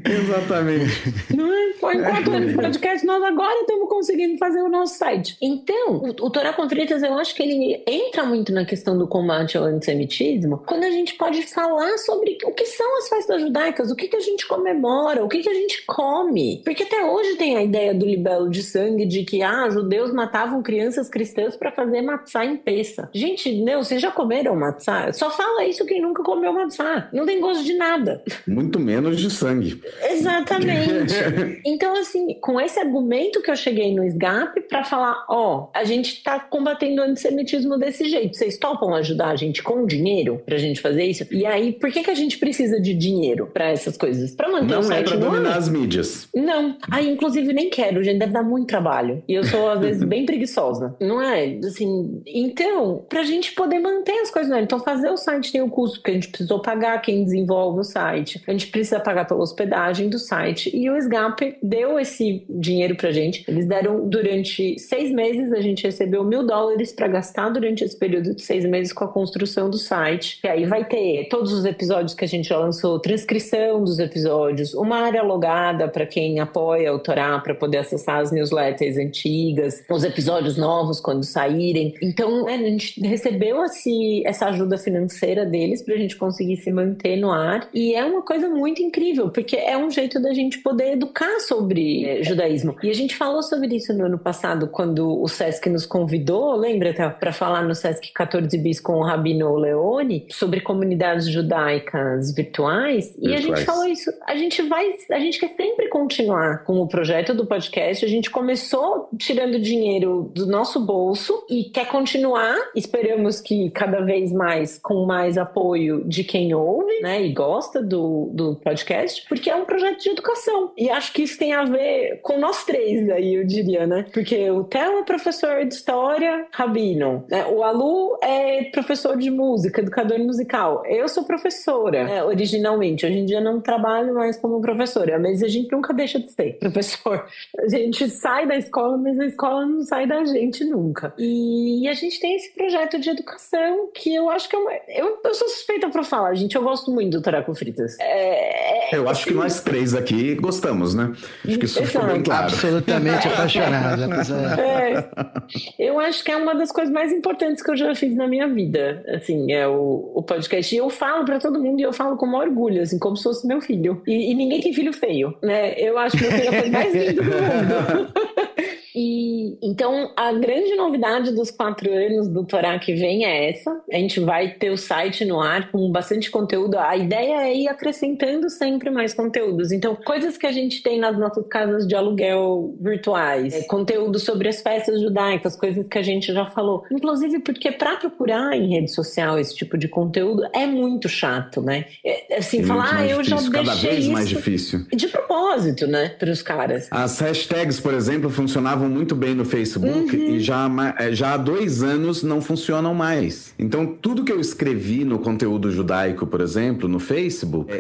Exatamente. Não é? Foi 4 anos de podcast, nós agora estamos conseguindo fazer o nosso site. Então, o Torá com Fritas, eu acho que ele entra muito na questão do combate ao antissemitismo, quando a gente pode falar sobre o que são as festas judaicas, o que a gente comemora, o que a gente come. Porque até hoje tem a ideia do libelo de sangue, de que, judeus matavam crianças cristãs para fazer matzá em Pessa. Gente, não, vocês já comeram matzá? Só fala isso quem nunca comeu matzá. Não tem gosto de nada. Muito menos de sangue. Exatamente. Então, assim, com esse argumento que eu cheguei no SGAP para falar, a gente tá combatendo o antissemitismo desse jeito. Vocês topam ajudar a gente com dinheiro pra gente fazer isso? E aí, por que a gente precisa de dinheiro pra essas coisas? Pra manter o site no ar? Não é pra dominar as mídias. Não. Inclusive, nem quero, gente, deve dar muito trabalho. E eu sou, às vezes, bem preguiçosa. Não é? Assim, então, pra gente poder manter as coisas, então fazer o site tem o custo, porque a gente precisou pagar quem desenvolve o site. A gente precisa pagar pela hospedagem do site. E o SGAP deu esse dinheiro pra gente. Eles deram durante 6 meses, a gente recebeu $1.000 pra gastar durante esse período de 6 meses com a construção do site. E aí vai ter todos os episódios que a gente já lançou, transcrição dos episódios, uma área logada pra quem apoia o Torá, pra poder acessar as newsletters antigas, os episódios novos quando saírem. Então, a gente recebeu essa ajuda financeira deles pra gente conseguir se manter no ar. E é uma coisa muito incrível, porque é um jeito da gente poder educar sobre judaísmo. E a gente falou sobre isso no ano passado, quando o Sesc nos convidou, lembra, para falar no Sesc 14 Bis com o Rabino Leone, sobre comunidades judaicas virtuais. E a gente falou isso. A gente quer sempre continuar com o projeto do podcast. A gente começou tirando dinheiro do nosso bolso e quer continuar. Esperamos que cada vez mais, com mais apoio de quem ouve, né, e gosta do podcast, porque é um projeto de educação. E acho que isso tem a ver com nós três aí, eu diria, né? Porque o Theo é professor de história, rabino, né? O Alu é professor de música, educador musical. Eu sou professora, né, originalmente. Hoje em dia não trabalho mais como professora, mas a gente nunca deixa de ser professor. A gente sai da escola, mas a escola não sai da gente nunca. E a gente tem esse projeto de educação que eu acho que eu sou suspeita pra falar, gente. Eu gosto muito do Torá com Fritas. Eu acho que nós três aqui gostamos, né? Acho que isso ficou bem claro. Absolutamente apaixonada. Eu acho que é uma das coisas mais importantes que eu já fiz na minha vida, assim, é o podcast. E eu falo pra todo mundo, e eu falo com o maior orgulho, assim, como se fosse meu filho. E ninguém tem filho feio, né? Eu acho que meu filho é a coisa mais linda do mundo. E então a grande novidade dos 4 anos do Torá que vem é essa. A gente vai ter o site no ar com bastante conteúdo. A ideia é ir acrescentando sempre mais conteúdos. Então, coisas que a gente tem nas nossas casas de aluguel virtuais, conteúdo sobre as festas judaicas, coisas que a gente já falou. Inclusive porque para procurar em rede social esse tipo de conteúdo é muito chato, né? Assim, falar, eu já deixei cada vez isso mais difícil. De propósito, né, para os caras. As hashtags, por exemplo, funcionavam muito bem no Facebook e já há 2 anos não funcionam mais. Então, tudo que eu escrevi no conteúdo judaico, por exemplo, no Facebook,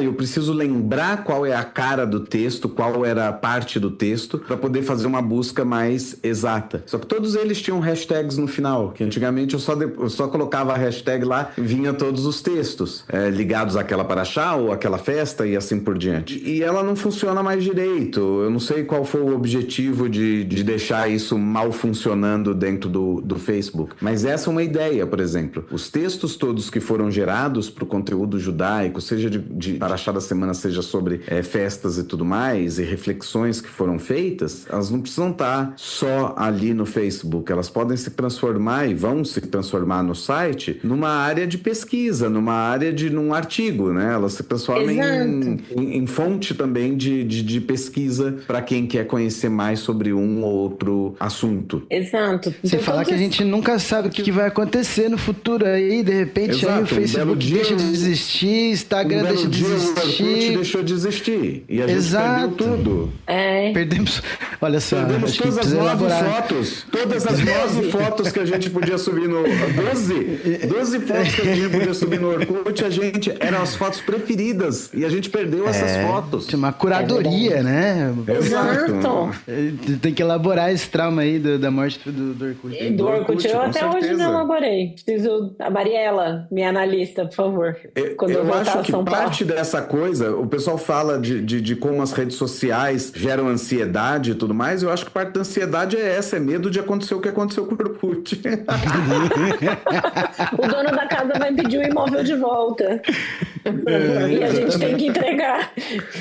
eu preciso lembrar qual é a cara do texto, qual era a parte do texto, para poder fazer uma busca mais exata. Só que todos eles tinham hashtags no final, que antigamente eu só colocava a hashtag lá, vinha todos os textos ligados àquela paraxá ou àquela festa e assim por diante. E ela não funciona mais direito. Eu não sei qual foi o objetivo de deixar isso mal funcionando dentro do Facebook. Mas essa é uma ideia, por exemplo. Os textos todos que foram gerados para o conteúdo judaico, seja de paraxá da semana, seja sobre festas e tudo mais, e reflexões que foram feitas, elas não precisam estar só ali no Facebook. Elas podem se transformar e vão se transformar no site numa área de pesquisa, num artigo, né? Elas se transformam em fonte também de pesquisa para quem quer conhecer mais sobre um ou outro assunto. Exato. Você falar que a gente nunca sabe o que vai acontecer no futuro aí, de repente aí o Facebook deixa de existir, Instagram deixa de existir. O Orkut deixou de existir. E a gente perdeu tudo. Perdemos, olha só. Perdemos todas as 9 fotos. Todas as 9 fotos que a gente podia subir no... 12 fotos que a gente podia subir no Orkut, eram as fotos preferidas. E a gente perdeu essas fotos. Uma curadoria, né? Exato. Tem que elaborar esse trauma aí da morte do Orkut. Do Orkut, eu até hoje não elaborei. Preciso... A Mariela, minha analista, por favor. Quando eu voltar a São Paulo. Parte dessa coisa, o pessoal fala de como as redes sociais geram ansiedade e tudo mais. Eu acho que parte da ansiedade é medo de acontecer o que aconteceu com o Orkut. O dono da casa vai pedir o imóvel de volta. E a gente tem que entregar.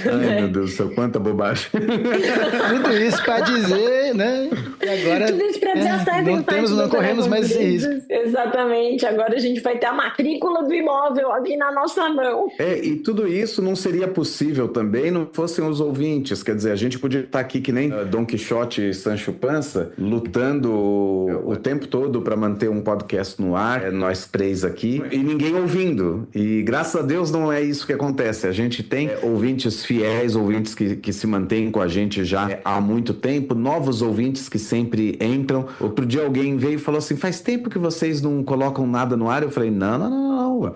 Ai, meu Deus do céu, quanta bobagem. Tudo isso pra dizer, né? E agora, tudo isso pra dizer não corremos mais esse risco. Exatamente. Agora a gente vai ter a matrícula do imóvel aqui na nossa mão. E tudo isso não seria possível também não fossem os ouvintes. Quer dizer, a gente podia estar aqui que nem Dom Quixote e Sancho Panza, lutando o tempo todo para manter um podcast no ar, nós 3 aqui, e ninguém ouvindo. E graças a Deus não é isso que acontece. A gente tem ouvintes fiéis, ouvintes que se mantêm com a gente já há muito tempo, novos ouvintes que sempre entram. Outro dia alguém veio e falou assim, faz tempo que vocês não colocam nada no ar? Eu falei, não.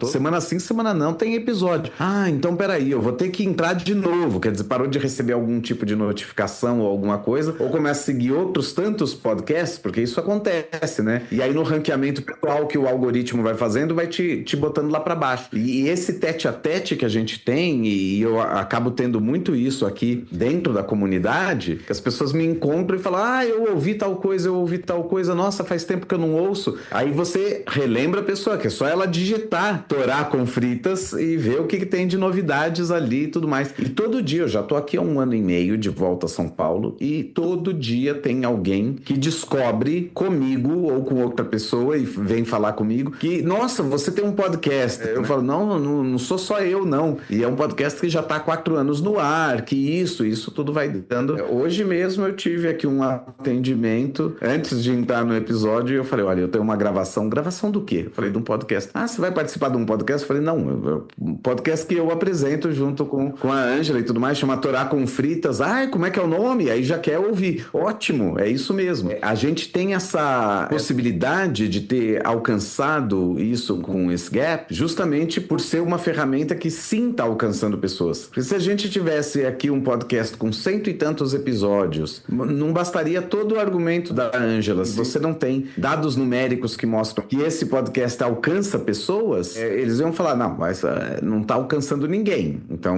Semana sim, semana não tem episódio. Então peraí, eu vou ter que entrar de novo. Quer dizer, parou de receber algum tipo de notificação ou alguma coisa, ou começa a seguir outros tantos podcasts, porque isso acontece, né? E aí no ranqueamento pessoal que o algoritmo vai fazendo, vai te botando lá pra baixo. E esse tete a tete que a gente tem, e eu acabo tendo muito isso aqui dentro da comunidade, que as pessoas me encontram e falam, eu ouvi tal coisa, nossa, faz tempo que eu não ouço. Aí você relembra a pessoa, que é só ela digitar Torá com Fritas e ver o que tem de novidades ali e tudo mais. E todo dia, eu já tô aqui há 1 ano e meio de volta a São Paulo, e todo dia tem alguém que descobre comigo ou com outra pessoa e vem falar comigo que, nossa, você tem um podcast. Eu falo, não sou só eu, não. E é um podcast que já tá há 4 anos no ar, que isso tudo vai dando. Hoje mesmo eu tive aqui um atendimento antes de entrar no episódio e eu falei, olha, eu tenho uma gravação do quê? Eu falei, de um podcast. Você vai participar de um podcast? Eu falei, não, um podcast que eu apresento junto com a Ângela e tudo mais, chama Torá com Fritas. Como é que é o nome? Aí já quer ouvir. Ótimo, é isso mesmo. A gente tem essa possibilidade de ter alcançado isso com esse Gap, justamente por ser uma ferramenta que sim está alcançando pessoas. Porque se a gente tivesse aqui um podcast com 100 e tantos episódios, não bastaria todo o argumento da Ângela. Se você não tem dados numéricos que mostram que esse podcast alcança pessoas, pessoas, eles iam falar, não, mas não está alcançando ninguém. Então,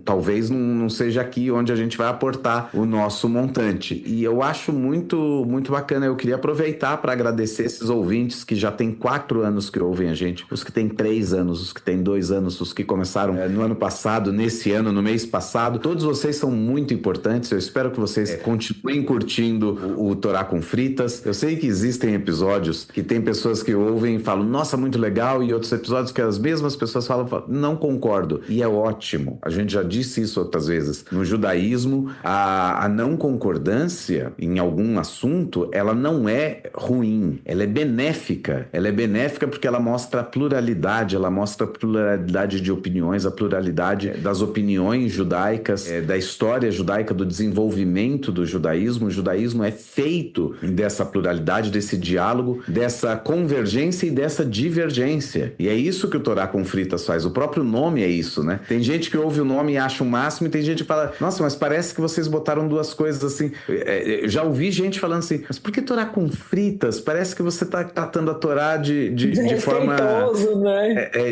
talvez não seja aqui onde a gente vai aportar o nosso montante. E eu acho muito, muito bacana. Eu queria aproveitar para agradecer esses ouvintes que já tem 4 anos que ouvem a gente, os que têm 3 anos, os que têm 2 anos, os que começaram no ano passado, nesse ano, no mês passado. Todos vocês são muito importantes. Eu espero que vocês continuem curtindo o Torá com Fritas. Eu sei que existem episódios que tem pessoas que ouvem e falam, nossa, muito legal, e outros episódios que as mesmas pessoas falam, não concordo. E é ótimo. A gente já disse isso outras vezes. No judaísmo, a não concordância em algum assunto, ela não é ruim, ela é benéfica. Ela é benéfica porque ela mostra a pluralidade, ela mostra a pluralidade de opiniões, a pluralidade das opiniões judaicas, da história judaica, do desenvolvimento do judaísmo. O judaísmo é feito dessa pluralidade, desse diálogo, dessa convergência e dessa divergência. E é isso que o Torá com Fritas faz. O próprio nome é isso, né? Tem gente que ouve o nome e acha o máximo, e tem gente que fala, nossa, mas parece que vocês botaram 2 coisas assim. Eu já ouvi gente falando assim, mas por que Torá com Fritas? Parece que você está tratando a Torá de forma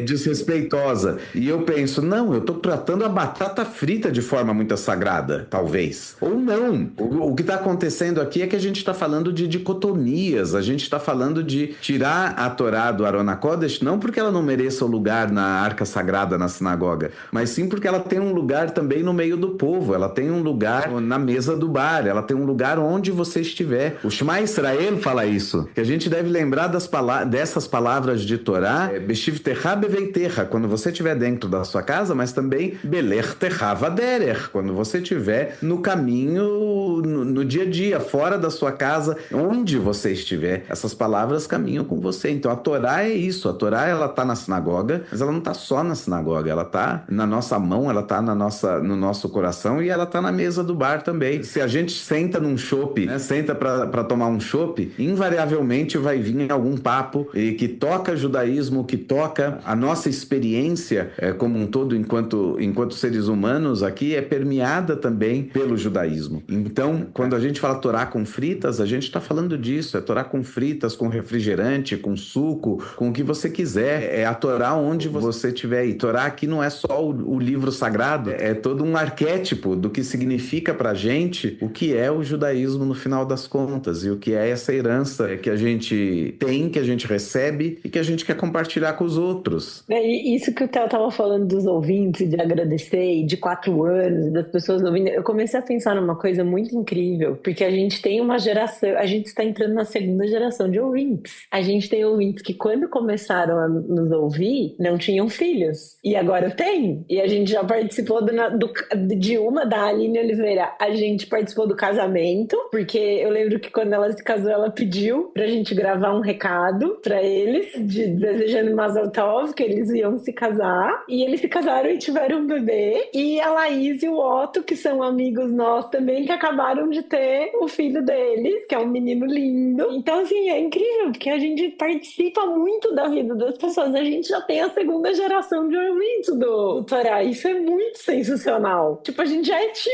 desrespeitosa. E eu penso, não, eu estou tratando a batata frita de forma muito sagrada, talvez. Ou não. O que está acontecendo aqui é que a gente está falando de dicotomias, a gente está falando de tirar a Torá do Aron HaKodesh, não porque ela não mereça o lugar na arca sagrada, na sinagoga, mas sim porque ela tem um lugar também no meio do povo, ela tem um lugar na mesa do bar, ela tem um lugar onde você estiver. O Shema Israel fala isso, que a gente deve lembrar dessas palavras de Torá, Beshivtecha beveitecha, quando você estiver dentro da sua casa, mas também Belertecha vaderer, quando você estiver no caminho, no dia a dia, fora da sua casa, onde você estiver, essas palavras caminham com você. Então a Torá é isso, a Torá ela tá na sinagoga, mas ela não tá só na sinagoga, ela tá na nossa mão, ela tá no nosso coração e ela tá na mesa do bar também. Se a gente senta num chopp, né, senta pra tomar um chopp, invariavelmente vai vir algum papo que toca judaísmo, que toca a nossa experiência como um todo enquanto seres humanos aqui, é permeada também pelo judaísmo. Então, quando a gente fala Torá com fritas, a gente está falando disso, é Torá com fritas, com refrigerante, com suco, com o que você quiser, é a Torá onde você estiver. E Torá aqui não é só o livro sagrado, é todo um arquétipo do que significa pra gente o que é o judaísmo no final das contas, e o que é essa herança que a gente tem, que a gente recebe e que a gente quer compartilhar com os outros. Isso que o Theo estava falando dos ouvintes, de agradecer, e de 4 anos, das pessoas ouvindo, eu comecei a pensar numa coisa muito incrível, porque a gente tem uma geração, a gente está entrando na 2ª geração de ouvintes. A gente tem ouvintes que quando começaram a nos ouvir, não tinham filhos, e agora tem. E a gente já participou de uma, da Aline Oliveira, a gente participou do casamento, porque eu lembro que quando ela se casou, ela pediu pra gente gravar um recado pra eles, desejando Mazel Tov, que eles iam se casar, e eles se casaram e tiveram um bebê, e a Laís e o Otto, que são amigos nossos também, que acabaram de ter o filho deles, que é um menino lindo. Então, assim, é incrível, porque a gente participa muito da vida das pessoas, a gente já tem a 2ª geração de ouvintes do Torá, isso é muito sensacional. Tipo, a gente já é tio.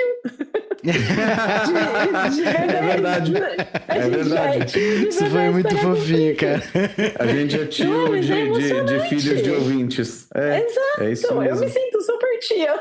É verdade. É verdade. Isso foi muito fofinho, cara. A gente é tio de filhos de ouvintes. Exato. É isso mesmo. Eu me sinto super tia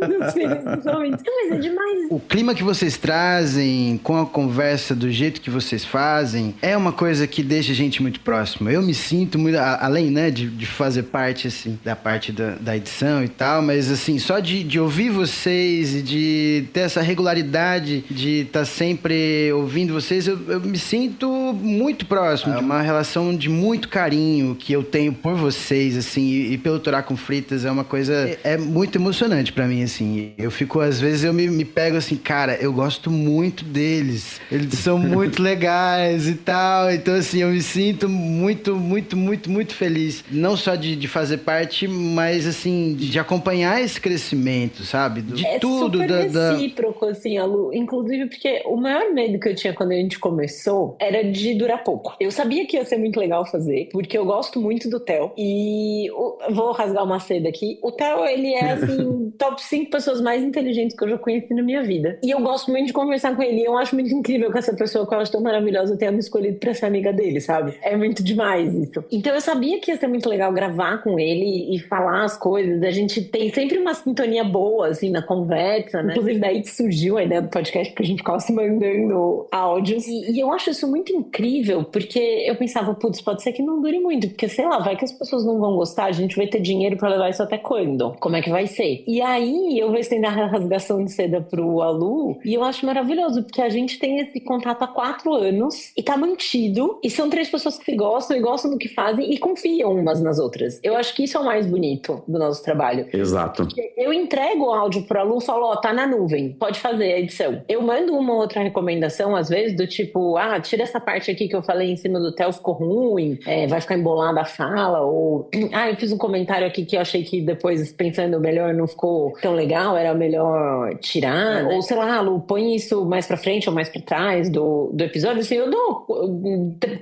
dos filhos dos ouvintes. Mas é demais. O clima que vocês trazem com a conversa, do jeito que vocês fazem, é uma coisa que deixa a gente muito próximo. Eu me sinto muito, além, né, de fazer parte, assim, da parte da edição e tal, mas, assim, só de ouvir vocês e de ter essa regularidade de estar sempre ouvindo vocês, eu me sinto muito próximo. É uma relação de muito carinho que eu tenho por vocês, assim, e pelo Torá com Fritas é uma coisa, é muito emocionante pra mim, assim. Eu fico, às vezes, eu me pego assim, cara, eu gosto muito deles, eles são muito legais e tal, então, assim, eu me sinto muito, muito, muito, muito feliz, não só de fazer parte, mas, assim, de acompanhar esse crescimento, sabe? De tudo. Super recíproco, assim, Lu. Inclusive, porque o maior medo que eu tinha quando a gente começou era de de durar pouco. Eu sabia que ia ser muito legal fazer, porque eu gosto muito do Theo. E vou rasgar uma seda aqui. O Theo, ele é, assim, top 5 pessoas mais inteligentes que eu já conheci na minha vida. E eu gosto muito de conversar com ele. E eu acho muito incrível que essa pessoa que eu acho tão maravilhosa tenha me escolhido pra ser amiga dele, sabe? É muito demais isso. Então eu sabia que ia ser muito legal gravar com ele e falar as coisas. A gente tem sempre uma sintonia boa, assim, na conversa, né? Inclusive daí que surgiu a ideia do podcast, porque a gente ficava se mandando áudios. E eu acho isso muito incrível, porque eu pensava, putz, pode ser que não dure muito, porque sei lá, vai que as pessoas não vão gostar, a gente vai ter dinheiro pra levar isso até quando? Como é que vai ser? E aí eu vou estender a rasgação de seda pro Alu, e eu acho maravilhoso, porque a gente tem esse contato há 4 anos e tá mantido, e são 3 pessoas que se gostam e gostam do que fazem e confiam umas nas outras. Eu acho que isso é o mais bonito do nosso trabalho. Exato. Porque eu entrego o áudio pro Alu e falo, ó, tá na nuvem, pode fazer a edição. Eu mando uma outra recomendação, às vezes, do tipo, tira essa parte aqui que eu falei em cima do Theo, ficou ruim, vai ficar embolada a fala, ou, eu fiz um comentário aqui que eu achei que depois, pensando melhor, não ficou tão legal, era melhor tirar, né? Ou sei lá, Lu, põe isso mais pra frente ou mais pra trás do episódio, assim, eu dou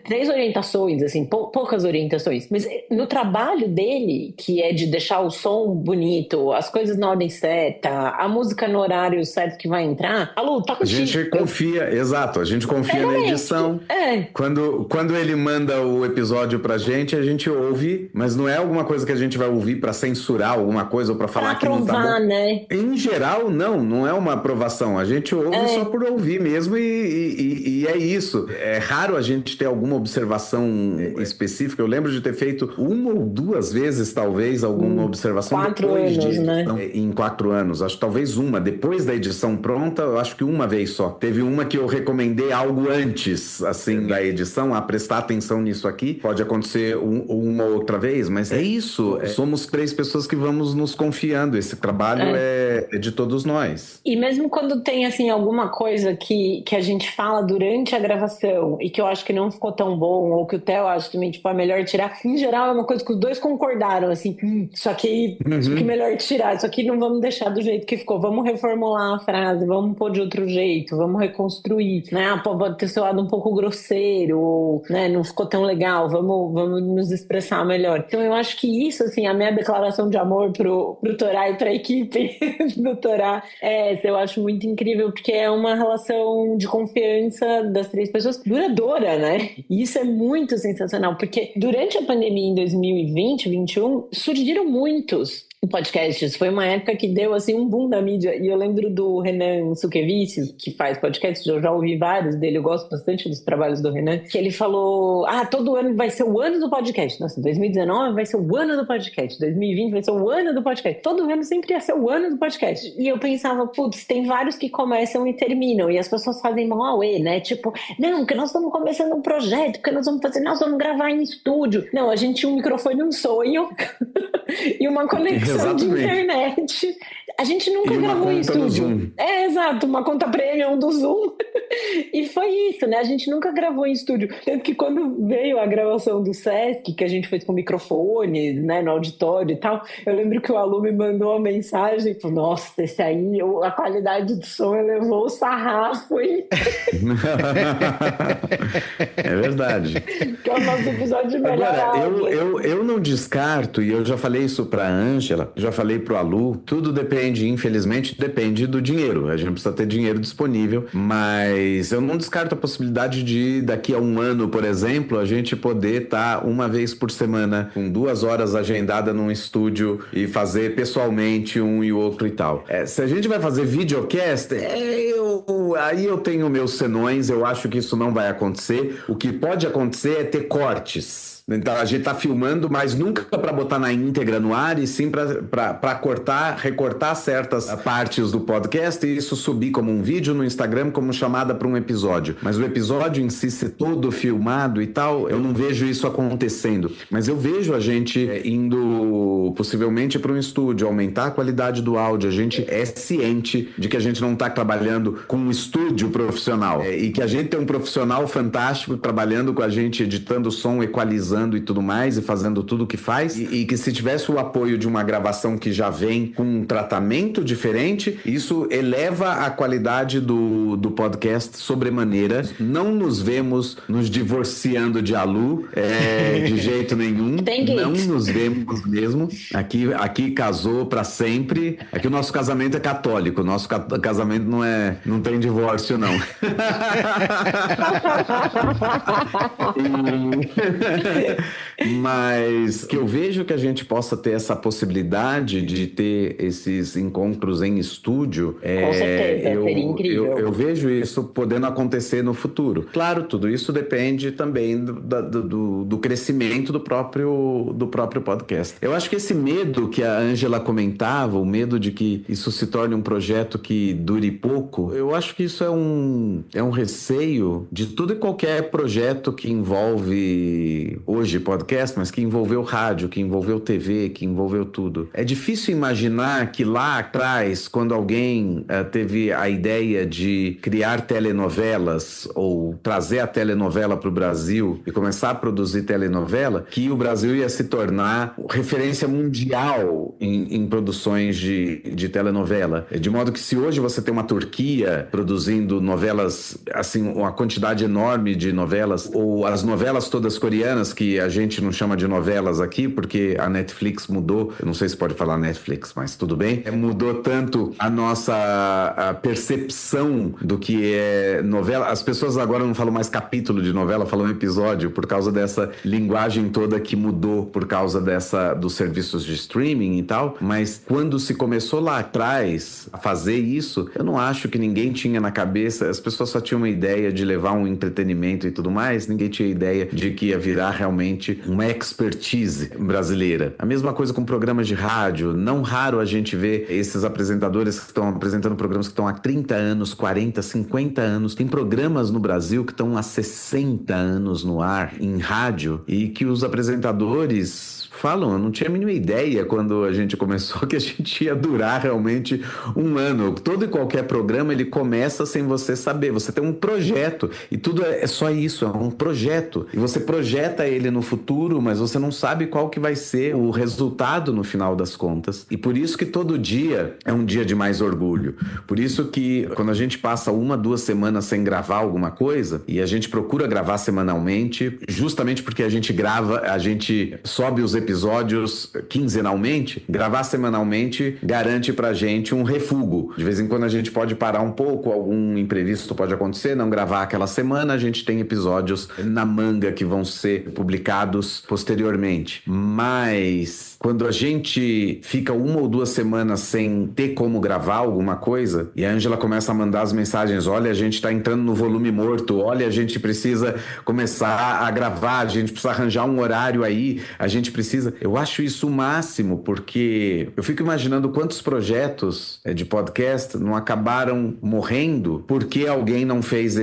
3 orientações, assim, poucas orientações, mas no trabalho dele, que é de deixar o som bonito, as coisas na ordem certa, a música no horário certo que vai entrar, a Lu, tá contigo. A gente confia, exato, a gente confia na edição. Quando ele manda o episódio pra gente, a gente ouve, mas não é alguma coisa que a gente vai ouvir pra censurar alguma coisa ou pra falar que não tá bom. Né? Em geral, não é uma aprovação. A gente ouve só por ouvir mesmo e é isso. É raro a gente ter alguma observação específica. Eu lembro de ter feito 1 ou 2 vezes, talvez, alguma observação 4 depois anos, de edição, né? Em 4 anos. Acho que talvez uma. Depois da edição pronta, eu acho que uma vez só. Teve uma que eu recomendei algo antes, assim, da edição, a prestar atenção nisso aqui. Pode acontecer uma outra vez, mas é isso. Somos 3 pessoas que vamos nos confiando. Esse trabalho é de todos nós. E mesmo quando tem, assim, alguma coisa que a gente fala durante a gravação e que eu acho que não ficou tão bom, ou que o Theo acha também, tipo, é melhor tirar, em geral é uma coisa que os dois concordaram, assim, isso aqui é melhor tirar, isso aqui não vamos deixar do jeito que ficou, vamos reformular a frase, vamos pôr de outro jeito, vamos reconstruir, né? Pode ter soado um pouco grosseiro, ou, né, não ficou tão legal, vamos nos expressar melhor. Então eu acho que isso, assim, a minha declaração de amor pro Torá e pra equipe do Torá eu acho muito incrível, porque é uma relação de confiança das 3 pessoas duradoura, né? E isso é muito sensacional, porque durante a pandemia em 2020, 2021, surgiram muitos podcasts. Foi uma época que deu, assim, um boom da mídia. E eu lembro do Renan Suquevicius, que faz podcasts, eu já ouvi vários dele, eu gosto bastante dos trabalhos do Renan, que ele falou, todo ano vai ser o ano do podcast. Nossa, 2019 vai ser o ano do podcast, 2020 vai ser o ano do podcast. Todo ano sempre ia ser o ano do podcast. E eu pensava, putz, tem vários que começam e terminam, e as pessoas fazem mal auê, né? Tipo, não, porque nós estamos começando um projeto, porque nós vamos gravar em estúdio. Não, a gente tinha um microfone, um sonho e uma conexão de internet. A gente nunca gravou em estúdio. Exato, uma conta premium do Zoom. E foi isso, né? A gente nunca gravou em estúdio. Tanto que quando veio a gravação do Sesc, que a gente fez com microfone, né, no auditório e tal, eu lembro que o Alu me mandou uma mensagem, tipo, nossa, esse aí, a qualidade do som elevou o sarrafo, hein? É verdade. Que é o nosso episódio de melhor. Agora, eu não descarto, e eu já falei isso pra Ângela, já falei pro Alu, tudo depende, infelizmente, depende do dinheiro. A gente precisa ter dinheiro disponível, mas eu não descarto a possibilidade de, daqui a 1 ano, por exemplo, a gente poder estar uma vez por semana, com 2 horas agendada num estúdio e fazer pessoalmente um e outro e tal. Se a gente vai fazer videocast, aí eu tenho meus senões, eu acho que isso não vai acontecer. O que pode acontecer é ter cortes. Então a gente tá filmando, mas nunca para botar na íntegra no ar, e sim para recortar certas partes do podcast e isso subir como um vídeo no Instagram, como chamada para um episódio. Mas o episódio em si ser todo filmado e tal, eu não vejo isso acontecendo. Mas eu vejo a gente indo possivelmente para um estúdio, aumentar a qualidade do áudio. A gente é ciente de que a gente não tá trabalhando com um estúdio profissional, e que a gente tem um profissional fantástico trabalhando com a gente, editando som, equalizando usando e tudo mais, e fazendo tudo o que faz, e que se tivesse o apoio de uma gravação que já vem com um tratamento diferente, isso eleva a qualidade do podcast sobremaneira. Não nos vemos nos divorciando de Alu, de jeito nenhum. Não nos vemos mesmo. Aqui casou pra sempre. Aqui o nosso casamento é católico. O nosso casamento não tem divórcio, não. Mas que eu vejo que a gente possa ter essa possibilidade de ter esses encontros em estúdio. Com certeza, seria incrível. Eu vejo isso podendo acontecer no futuro. Claro, tudo isso depende também do crescimento do próprio podcast. Eu acho que esse medo que a Ângela comentava, o medo de que isso se torne um projeto que dure pouco, eu acho que isso é um receio de todo e qualquer projeto que envolve hoje podcast, mas que envolveu rádio, que envolveu TV, que envolveu tudo. É difícil imaginar que lá atrás, quando alguém teve a ideia de criar telenovelas ou trazer a telenovela para o Brasil e começar a produzir telenovela, que o Brasil ia se tornar referência mundial em produções de telenovela. De modo que se hoje você tem uma Turquia produzindo novelas, assim, uma quantidade enorme de novelas, ou as novelas todas coreanas, que a gente não chama de novelas aqui, porque a Netflix mudou, eu não sei se pode falar Netflix, mas tudo bem, mudou tanto a nossa percepção do que é novela. As pessoas agora não falam mais capítulo de novela, falam episódio, por causa dessa linguagem toda que mudou por causa dos serviços de streaming e tal, mas quando se começou lá atrás a fazer isso, eu não acho que ninguém tinha na cabeça, as pessoas só tinham uma ideia de levar um entretenimento e tudo mais, ninguém tinha ideia de que ia virar realmente uma expertise brasileira. A mesma coisa com programas de rádio, não raro a gente vê esses apresentadores que estão apresentando programas que estão há 30 anos, 40, 50 anos, tem programas no Brasil que estão há 60 anos no ar, em rádio, e que os apresentadores falam, eu não tinha a mínima ideia quando a gente começou que a gente ia durar realmente um ano. Todo e qualquer programa, ele começa sem você saber. Você tem um projeto e tudo é só isso, é um projeto. E você projeta ele no futuro, mas você não sabe qual que vai ser o resultado no final das contas. E por isso que todo dia é um dia de mais orgulho. Por isso que quando a gente passa 1, 2 semanas sem gravar alguma coisa, e a gente procura gravar semanalmente, justamente porque a gente grava, a gente sobe os episódios quinzenalmente, gravar semanalmente garante pra gente um refúgio. De vez em quando a gente pode parar um pouco, algum imprevisto pode acontecer, não gravar aquela semana, a gente tem episódios na manga que vão ser publicados posteriormente. Mas quando a gente fica 1 ou 2 semanas sem ter como gravar alguma coisa, e a Ângela começa a mandar as mensagens, olha, a gente tá entrando no volume morto, olha, a gente precisa começar a gravar, a gente precisa arranjar um horário aí, a gente precisa... Eu acho isso o máximo, porque eu fico imaginando quantos projetos de podcast não acabaram morrendo porque alguém não fez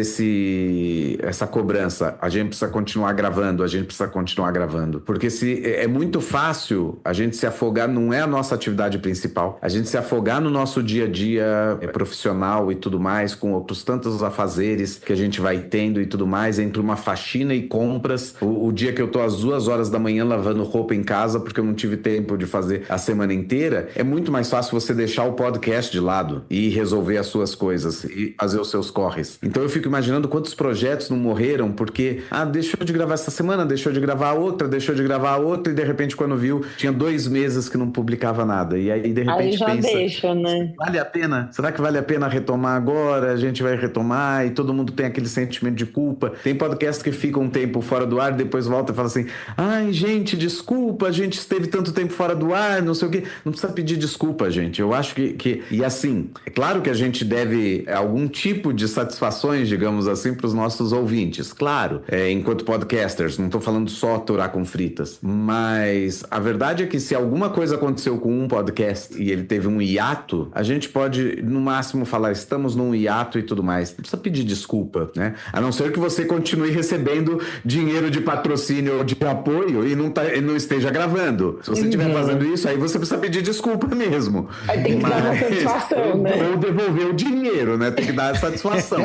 essa cobrança. A gente precisa continuar gravando, a gente precisa continuar gravando. Porque se é muito fácil a gente se afogar, não é a nossa atividade principal, a gente se afogar no nosso dia a dia profissional e tudo mais, com outros tantos afazeres que a gente vai tendo e tudo mais, entre uma faxina e compras, o dia que eu tô às 2 horas da manhã lavando roupa em casa porque eu não tive tempo de fazer a semana inteira, é muito mais fácil você deixar o podcast de lado e resolver as suas coisas e fazer os seus corres. Então eu fico imaginando quantos projetos não morreram porque, deixou de gravar essa semana, deixou de gravar outra, e de repente quando viu, tinha 2 meses que não publicava nada. E aí de repente aí já pensa, deixa, né? Vale a pena? Será que vale a pena retomar agora? A gente vai retomar e todo mundo tem aquele sentimento de culpa. Tem podcast que fica um tempo fora do ar, depois volta e fala assim, ai gente, desculpa, a gente esteve tanto tempo fora do ar, não sei o quê. Não precisa pedir desculpa, gente. Eu acho que... E assim, é claro que a gente deve algum tipo de satisfações, digamos assim, para os nossos ouvintes. Claro, enquanto podcasters, não estou falando só aturar com fritas. Mas a verdade é que se alguma coisa aconteceu com um podcast e ele teve um hiato, a gente pode, no máximo, falar, estamos num hiato e tudo mais. Não precisa pedir desculpa, né? A não ser que você continue recebendo dinheiro de patrocínio ou de apoio e não esteja gravando. Se você estiver fazendo isso, aí você precisa pedir desculpa mesmo. Aí tem que dar uma satisfação, né? Ou devolver o dinheiro, né? Tem que dar a satisfação.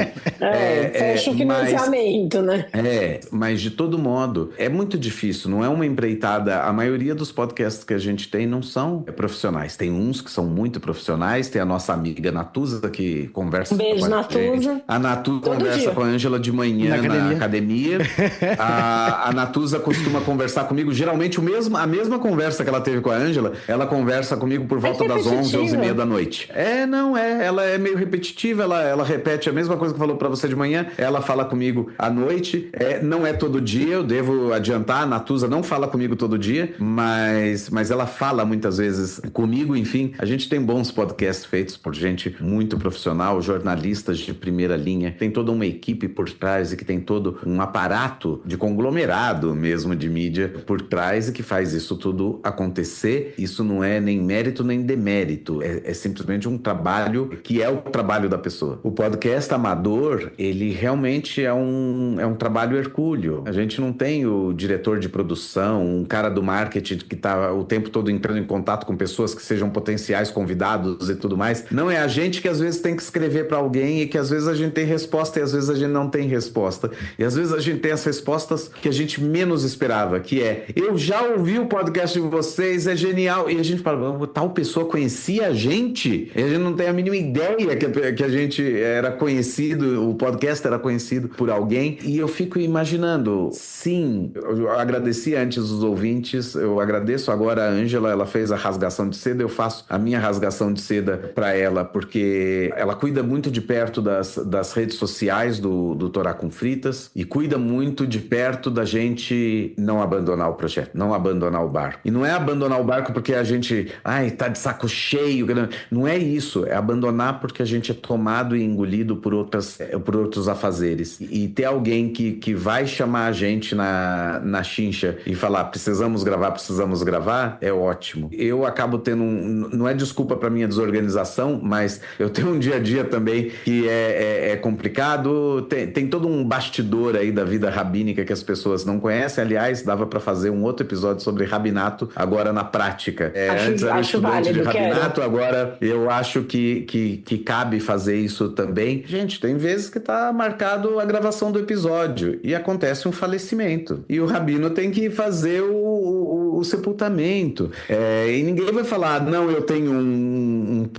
Fecha o financiamento, né? Mas de todo modo, é muito difícil, não é uma empreitada. A maioria dos podcasts que a gente tem não são profissionais. Tem uns que são muito profissionais, tem a nossa amiga Natuza que conversa Beijo, com a Natuza. gente. A Natuza Todo conversa dia. com a Ângela de manhã na academia. A Natuza costuma conversar comigo, geralmente a mesma conversa que ela teve com a Ângela, ela conversa comigo por volta das 11, 11h30 da noite. Ela é meio repetitiva, ela repete a mesma coisa que falou pra você de manhã, ela fala comigo à noite, não é todo dia, eu devo adiantar, a Natuza não fala comigo todo dia, mas ela fala muitas vezes comigo, enfim. A gente tem bons podcasts feitos por gente muito profissional, jornalistas de primeira linha, tem toda uma equipe por trás e que tem todo um aparato de conglomerado mesmo de mídia por trás e que faz isso tudo acontecer. Isso não é nem mérito nem demérito, é simplesmente um trabalho que é o trabalho da pessoa. O podcast amador, ele realmente é um trabalho hercúleo. A gente não tem o diretor de produção, um cara do marketing que tá o tempo todo entrando em contato com pessoas que sejam potenciais convidados e tudo mais. Não é a gente que às vezes tem que escrever para alguém e que às vezes a gente tem resposta e às vezes a gente não tem resposta. E às vezes a gente tem as respostas que a gente menos esperava, que é: eu já ouvi o podcast de vocês, é genial. E a gente fala, tal pessoa conhecia a gente? E a gente não tem a mínima ideia que a gente era conhecido, o podcast era conhecido por alguém. E eu fico imaginando, sim, eu agradeci antes os ouvintes, eu agradeço agora a Ângela, ela fez a rasgação de seda, eu faço a minha rasgação de seda para ela, porque ela cuida muito de perto das redes sociais do Torá com Fritas e cuida muito de perto da gente não abandonar o projeto, não abandonar o barco. E não é abandonar o barco porque a gente, tá de saco cheio, não é isso, é abandonar porque a gente é tomado e engolido por outros afazeres. E ter alguém que vai chamar a gente na chincha e falar, precisamos gravar, é ótimo. Eu acabo tendo não é desculpa para minha desorganização, mas eu tenho um dia a dia também que é complicado, tem todo um bastidor aí da vida rabínica que as pessoas não conhecem. Aliás, dava para fazer um outro episódio sobre rabinato, agora na prática. Antes era estudante de rabinato, agora eu acho que cabe fazer isso também. Gente, tem vezes que tá marcado a gravação do episódio e acontece um falecimento. E o rabino tem que fazer o sepultamento. E ninguém vai falar, não, eu tenho um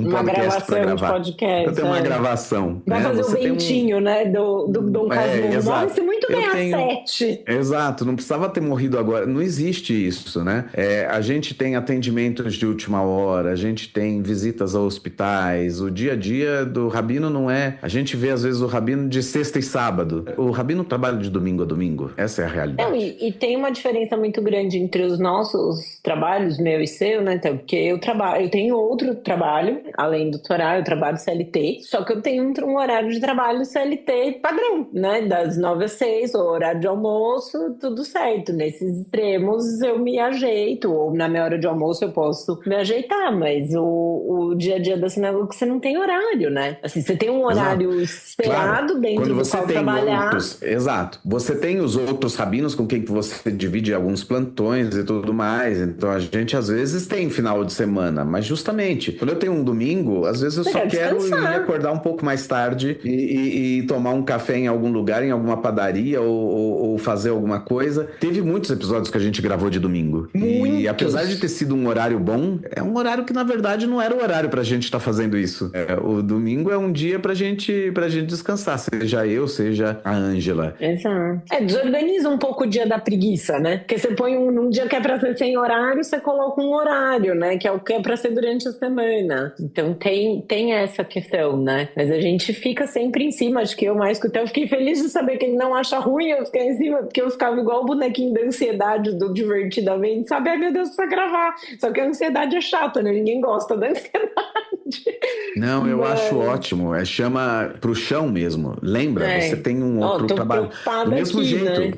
podcast para gravar. Podcast, eu tenho uma gravação. Vai fazer o ventinho, né, do Dom Casmurro. Nossa, muito bem a 7. Exato, não precisava ter morrido agora. Não existe isso, né? A gente tem atendimentos de última hora, a gente tem visitas a hospitais, o dia a dia do rabino não é... A gente vê, às vezes, o rabino de sexta e sábado. O rabino trabalha de domingo a domingo. Essa é a realidade. E tem uma diferença muito grande entre os nossos trabalhos, meu e seu, né? Então, porque eu tenho outro trabalho, além do Torá, eu trabalho CLT, só que eu tenho um horário de trabalho CLT padrão, né? Das 9 às 6, o horário de almoço, tudo certo. Nesses extremos eu me ajeito, ou na minha hora de almoço eu posso me ajeitar, mas o dia a dia da sinagoga você não tem horário, né? Assim, você tem um horário esperado, claro, dentro do qual trabalhar. Exato. Você tem os outros rabinos com quem você divide alguns plantões e tudo mais, então a gente às vezes tem final de semana, mas justamente, quando eu tenho um domingo, às vezes eu só quero ir acordar um pouco mais tarde e tomar um café em algum lugar, em alguma padaria ou fazer alguma coisa. Teve muitos episódios que a gente gravou de domingo. Muitos. E apesar de ter sido um horário bom, é um horário que na verdade não era o horário pra gente estar fazendo isso. O domingo é um dia pra gente descansar, seja eu, seja a Ângela. Exato. Desorganiza um pouco o dia da preguiça, né? Porque você põe um dia que é pra ser sem horário, você coloca um horário, né? Que é o que é pra ser durante a semana. Então tem essa questão, né? Mas a gente fica sempre em cima. Acho que eu mais que o Theo, fiquei feliz de saber que ele não acha ruim eu ficar em cima, porque eu ficava igual o bonequinho da ansiedade do Divertidamente, sabe? Ai, meu Deus, precisa gravar. Só que a ansiedade é chata, né? Ninguém gosta da ansiedade. Não, eu acho ótimo. Chama pro chão mesmo. Lembra? Você tem um outro trabalho. Do mesmo aqui, jeito. Né?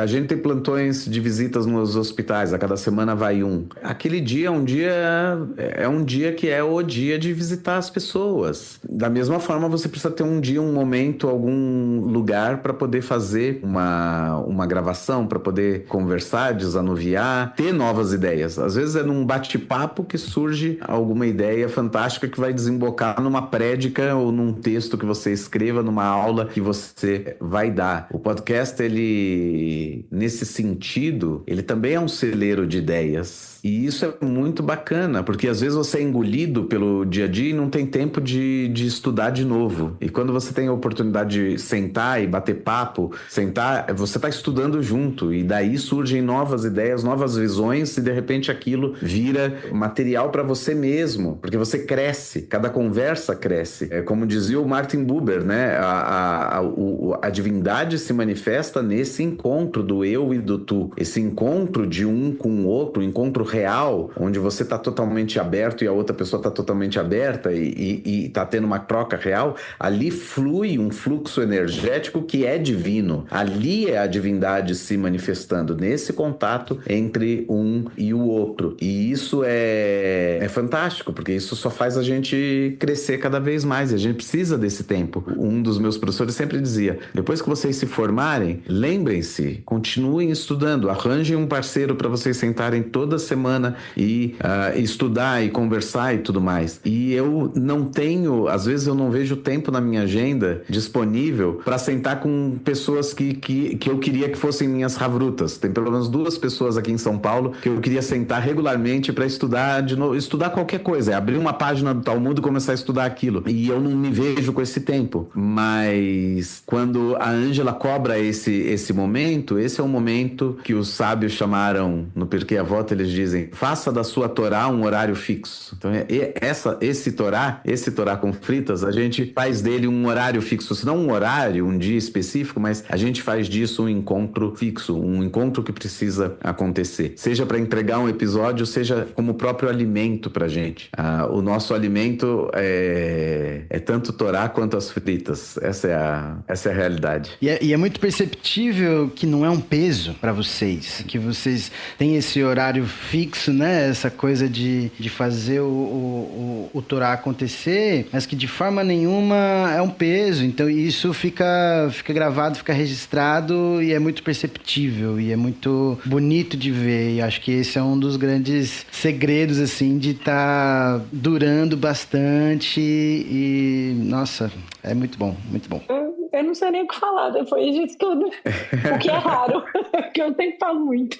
A gente tem plantões de visitas nos hospitais. A cada semana vai um. Aquele dia é um dia que é o dia de visitar as pessoas. Da mesma forma, você precisa ter um dia, um momento, algum lugar para poder fazer uma gravação, para poder conversar, desanuviar, ter novas ideias. Às vezes é num bate-papo que surge alguma alguma ideia fantástica que vai desembocar numa prédica ou num texto que você escreva, numa aula que você vai dar. O podcast, ele, nesse sentido, ele também é um celeiro de ideias. E isso é muito bacana, porque às vezes você é engolido pelo dia a dia e não tem tempo de estudar de novo. E quando você tem a oportunidade de sentar e bater papo, você está estudando junto. E daí surgem novas ideias, novas visões, e de repente aquilo vira material para você mesmo, porque você cresce, cada conversa cresce. É como dizia o Martin Buber, né? A divindade se manifesta nesse encontro do eu e do tu. Esse encontro de um com o outro, um encontro real, onde você está totalmente aberto e a outra pessoa está totalmente aberta e está tendo uma troca real, ali flui um fluxo energético que é divino. Ali é a divindade se manifestando, nesse contato entre um e o outro. E isso é fantástico, porque isso só faz a gente crescer cada vez mais, e a gente precisa desse tempo. Um dos meus professores sempre dizia, depois que vocês se formarem, lembrem-se, continuem estudando, arranjem um parceiro para vocês sentarem toda semana e estudar e conversar e tudo mais. E eu não tenho, às vezes eu não vejo tempo na minha agenda disponível para sentar com pessoas que eu queria que fossem minhas havrutas. Tem pelo menos 2 pessoas aqui em São Paulo que eu queria sentar regularmente para estudar de novo, estudar qualquer coisa, abrir uma página do Talmud e começar a estudar aquilo. E eu não me vejo com esse tempo. Mas quando a Ângela cobra esse momento, esse é um momento que os sábios chamaram, no Pirkei Avot, eles dizem, faça da sua Torá um horário fixo. Então, esse Torá com fritas, a gente faz dele um horário fixo. Se não um horário, um dia específico, mas a gente faz disso um encontro fixo, um encontro que precisa acontecer. Seja para entregar um episódio, seja como próprio alimento pra gente. O nosso alimento é tanto Torá quanto as fritas. Essa é a realidade. E é muito perceptível que não é um peso para vocês, que vocês têm esse horário fixo, né? Essa coisa de fazer o Torá acontecer, mas que de forma nenhuma é um peso. Então isso fica gravado, fica registrado, e é muito perceptível, e é muito bonito de ver. E acho que esse é um dos grandes segredos, assim, de estar durando bastante. E, nossa, é muito bom, muito bom. Eu não sei nem o que falar depois disso tudo. O que é raro, que eu sempre falo muito.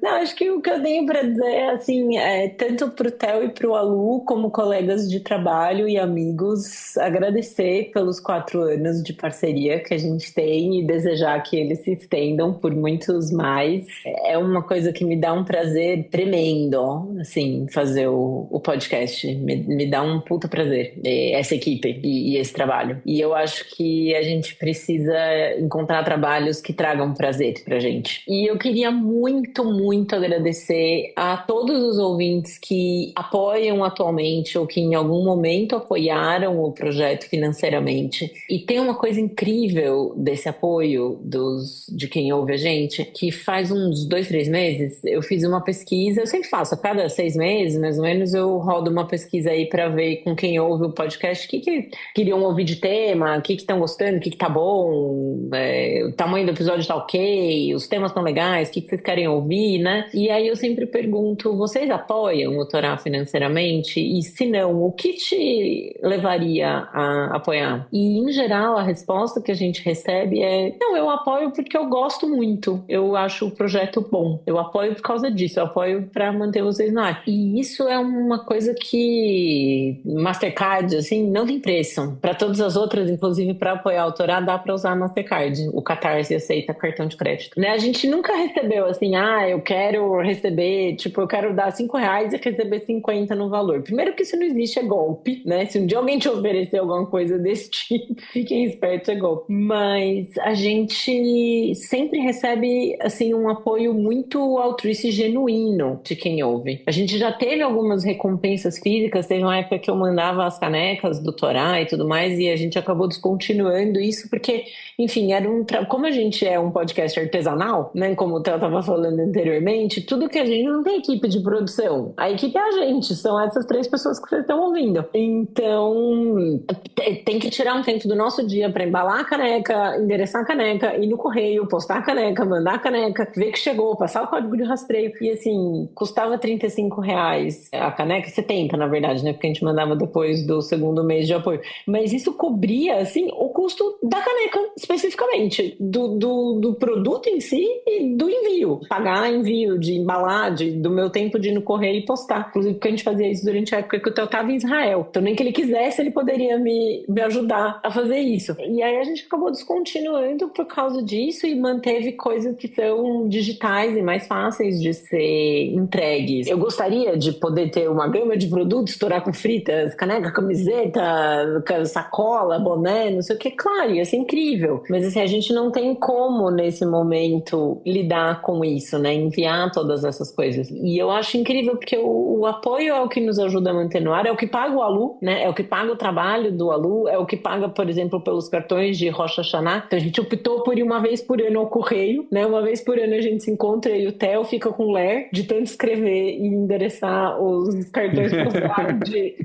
Não, acho que o que eu tenho para dizer é, assim, tanto pro Theo e pro Alu, como colegas de trabalho e amigos, agradecer pelos 4 anos de parceria que a gente tem e desejar que eles se estendam por muitos mais. É uma coisa que me dá um prazer tremendo, assim, fazer o podcast. Me dá um puta prazer, essa equipe e esse trabalho. E eu acho que a gente precisa encontrar trabalhos que tragam prazer pra gente. E eu queria muito, muito agradecer a todos os ouvintes que apoiam atualmente ou que em algum momento apoiaram o projeto financeiramente. E tem uma coisa incrível desse apoio de quem ouve a gente, que faz uns 2, 3 meses eu fiz uma pesquisa, eu sempre faço, a cada 6 meses, mais ou menos, eu rodo uma pesquisa aí pra ver com quem ouve o podcast o que queriam ouvir de tema, o que estão gostando, o que tá bom, o tamanho do episódio tá ok, os temas estão legais, o que vocês querem ouvir, né? E aí eu sempre pergunto, vocês apoiam o Torá financeiramente? E se não, o que te levaria a apoiar? E em geral a resposta que a gente recebe é, não, eu apoio porque eu gosto muito, eu acho o projeto bom, eu apoio por causa disso, eu apoio para manter vocês no ar. E isso é uma coisa que Mastercard, assim, não tem preço. Para todas as outras, inclusive para apoiar o Torá, dá para usar Mastercard. O Catarse aceita cartão de crédito, né? A gente nunca recebeu assim, eu quero receber, tipo, eu quero dar R$5 e receber 50 no valor. Primeiro que isso não existe, é golpe, né? Se um dia alguém te oferecer alguma coisa desse tipo, fiquem espertos, é golpe. Mas a gente sempre recebe, assim, um apoio muito altruísta e genuíno de quem ouve. A gente já teve algumas recompensas físicas, teve uma época que eu mandava as canecas do Torá e tudo mais, e a gente acabou descontinuando isso porque, enfim, como a gente é um podcast artesanal, né, como o Theo estava falando anteriormente, tudo que a gente não tem equipe de produção. A equipe é a gente, são essas 3 pessoas que vocês estão ouvindo. Então, tem que tirar um tempo do nosso dia para embalar a caneca, endereçar a caneca, ir no correio, postar a caneca, mandar a caneca, ver que chegou, passar o código de rastreio. E assim, custava R$35 a caneca, 70 na verdade, né? Porque a gente mandava depois do segundo mês de apoio. Mas isso cobria, assim, o custo da caneca, especificamente, do produto em si e do envio. Pagar envio, de embalar, do meu tempo de ir no correio e postar. Inclusive, porque a gente fazia isso durante a época que o Theo estava em Israel. Então, nem que ele quisesse, ele poderia me ajudar a fazer isso. E aí a gente acabou descontinuando por causa disso e manteve coisas que são digitais e mais fáceis de ser entregues. Eu gostaria de poder ter uma gama de produtos, estourar com fritas, caneca, camiseta, sacola, boné, não sei o que. Claro, ia ser incrível. Mas assim, a gente não tem como, nesse momento, lidar com isso, né? Enviar todas essas coisas. E eu acho incrível porque o apoio é o que nos ajuda a manter no ar, é o que paga o Alu, né? É o que paga o trabalho do Alu, é o que paga, por exemplo, pelos cartões de Rosh Hashanah. Então a gente optou por ir uma vez por ano ao correio, né? Uma vez por ano a gente se encontra e o Theo fica com o Ler de tanto escrever e endereçar os cartões postais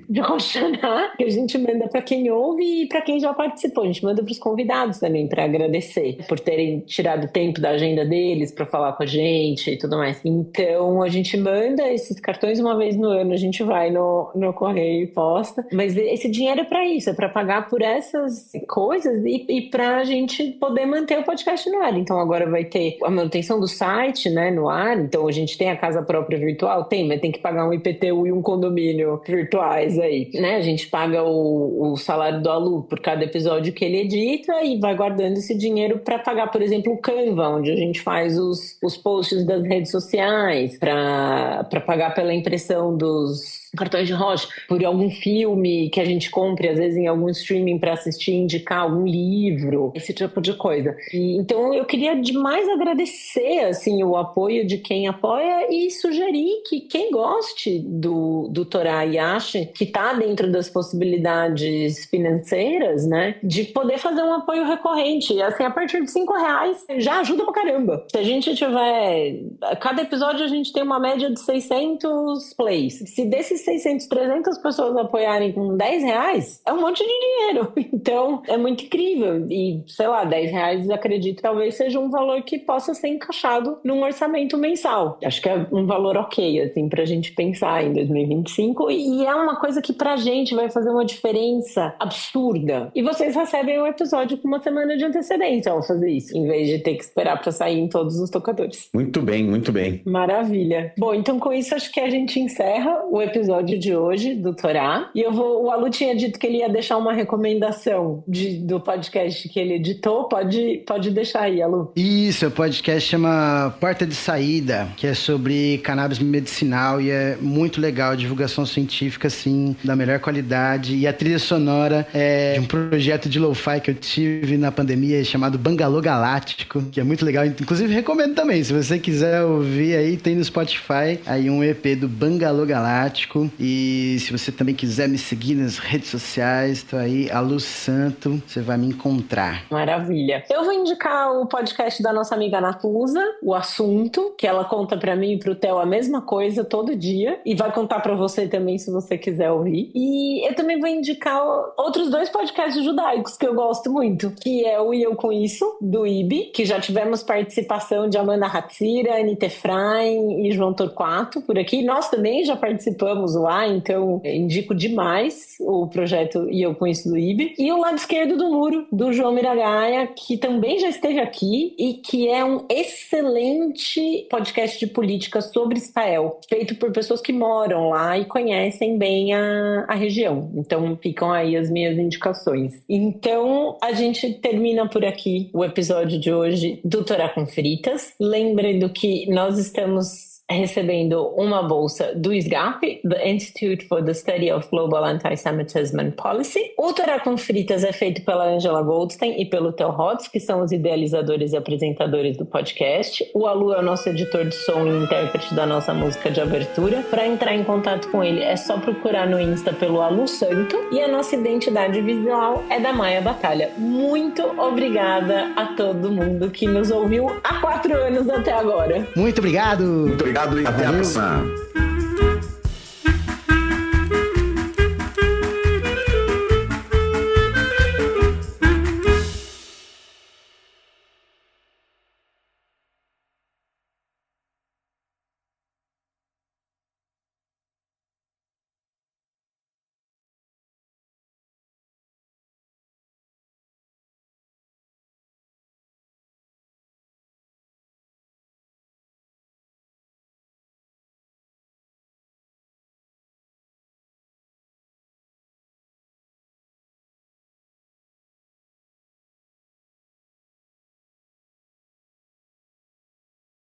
de Rosh Hashanah, que a gente manda para quem ouve e para quem já participou. A gente manda para os convidados também para agradecer por terem tirado tempo da agenda deles para falar com a gente e tudo mais. Então a gente manda esses cartões uma vez no ano, a gente vai no correio e posta. Mas esse dinheiro é para isso, é para pagar por essas coisas e para a gente poder manter o podcast no ar. Então agora vai ter a manutenção do site, né, no ar. Então a gente tem a casa própria virtual? Tem, mas tem que pagar um IPTU e um condomínio virtuais aí, né? A gente paga o salário do Alu por cada episódio que ele edita e vai guardando esse dinheiro para pagar, por exemplo, o Canva, onde a gente faz os posts das redes sociais, para pagar pela impressão dos cartões de Rocha, por algum filme que a gente compre, às vezes em algum streaming para assistir, indicar algum livro, esse tipo de coisa. Então eu queria demais agradecer assim, o apoio de quem apoia e sugerir que quem goste do Torá e ache que está dentro das possibilidades financeiras, né, de poder fazer um apoio recorrente. Assim, a partir de R$5 já ajuda pra caramba. Se a gente tiver... Cada episódio a gente tem uma média de 600 plays. Se desses 600, 300 pessoas apoiarem com R$10, é um monte de dinheiro. Então, é muito incrível. E, sei lá, R$10, acredito, talvez seja um valor que possa ser encaixado num orçamento mensal. Acho que é um valor ok, assim, pra gente pensar em 2025. E é uma coisa que pra gente vai fazer uma diferença absurda. E vocês recebem um episódio com uma semana de antecedência ao fazer isso, em vez de ter que esperar pra sair em todos os tocadores. Muito bem, muito bem. Maravilha. Bom, então com isso acho que a gente encerra o episódio de hoje do Torá. E o Alu tinha dito que ele ia deixar uma recomendação do podcast que ele editou. Pode deixar aí, Alu. Isso, o podcast chama Porta de Saída, que é sobre cannabis medicinal e é muito legal, divulgação científica, assim, da melhor qualidade. E a trilha sonora é de um projeto de lo-fi que eu tive na pandemia chamado Bangalô Galáctico, que é muito legal. Inclusive, recomendo também, se você quiser ouvir aí, tem no Spotify aí um EP do Bangalô Galáctico. E se você também quiser me seguir nas redes sociais, tô aí, Alu Santo, você vai me encontrar. Maravilha. Eu vou indicar o podcast da nossa amiga Natuza, O Assunto, que ela conta pra mim e pro Theo a mesma coisa todo dia, e vai contar pra você também se você quiser ouvir. E eu também vou indicar outros 2 podcasts judaicos que eu gosto muito, que é o E Eu Com Isso, do IB, que já tivemos participação de Amanda Hatzira, Anita Efraim e João Torquato por aqui. Nós também já participamos lá, então indico demais o projeto E Eu Com Isso do IB. E o Lado Esquerdo do Muro, do João Miragaia, que também já esteve aqui e que é um excelente podcast de política sobre Israel, feito por pessoas que moram lá e conhecem bem a região. Então ficam aí as minhas indicações. Então a gente termina por aqui o episódio de hoje do Torá com Fritas. Lembrando que nós estamos recebendo uma bolsa do SGAP, the Institute for the Study of Global Anti-Semitism and Policy. O Torá com Fritas é feito pela Angela Goldstein e pelo Theo Hotz, que são os idealizadores e apresentadores do podcast. O Alu é o nosso editor de som e intérprete da nossa música de abertura. Para entrar em contato com ele é só procurar no Insta pelo Alu Santo. E a nossa identidade visual é da Maia Batalha. Muito obrigada a todo mundo que nos ouviu há 4 anos até agora. Muito obrigado! Muito obrigado e até a próxima.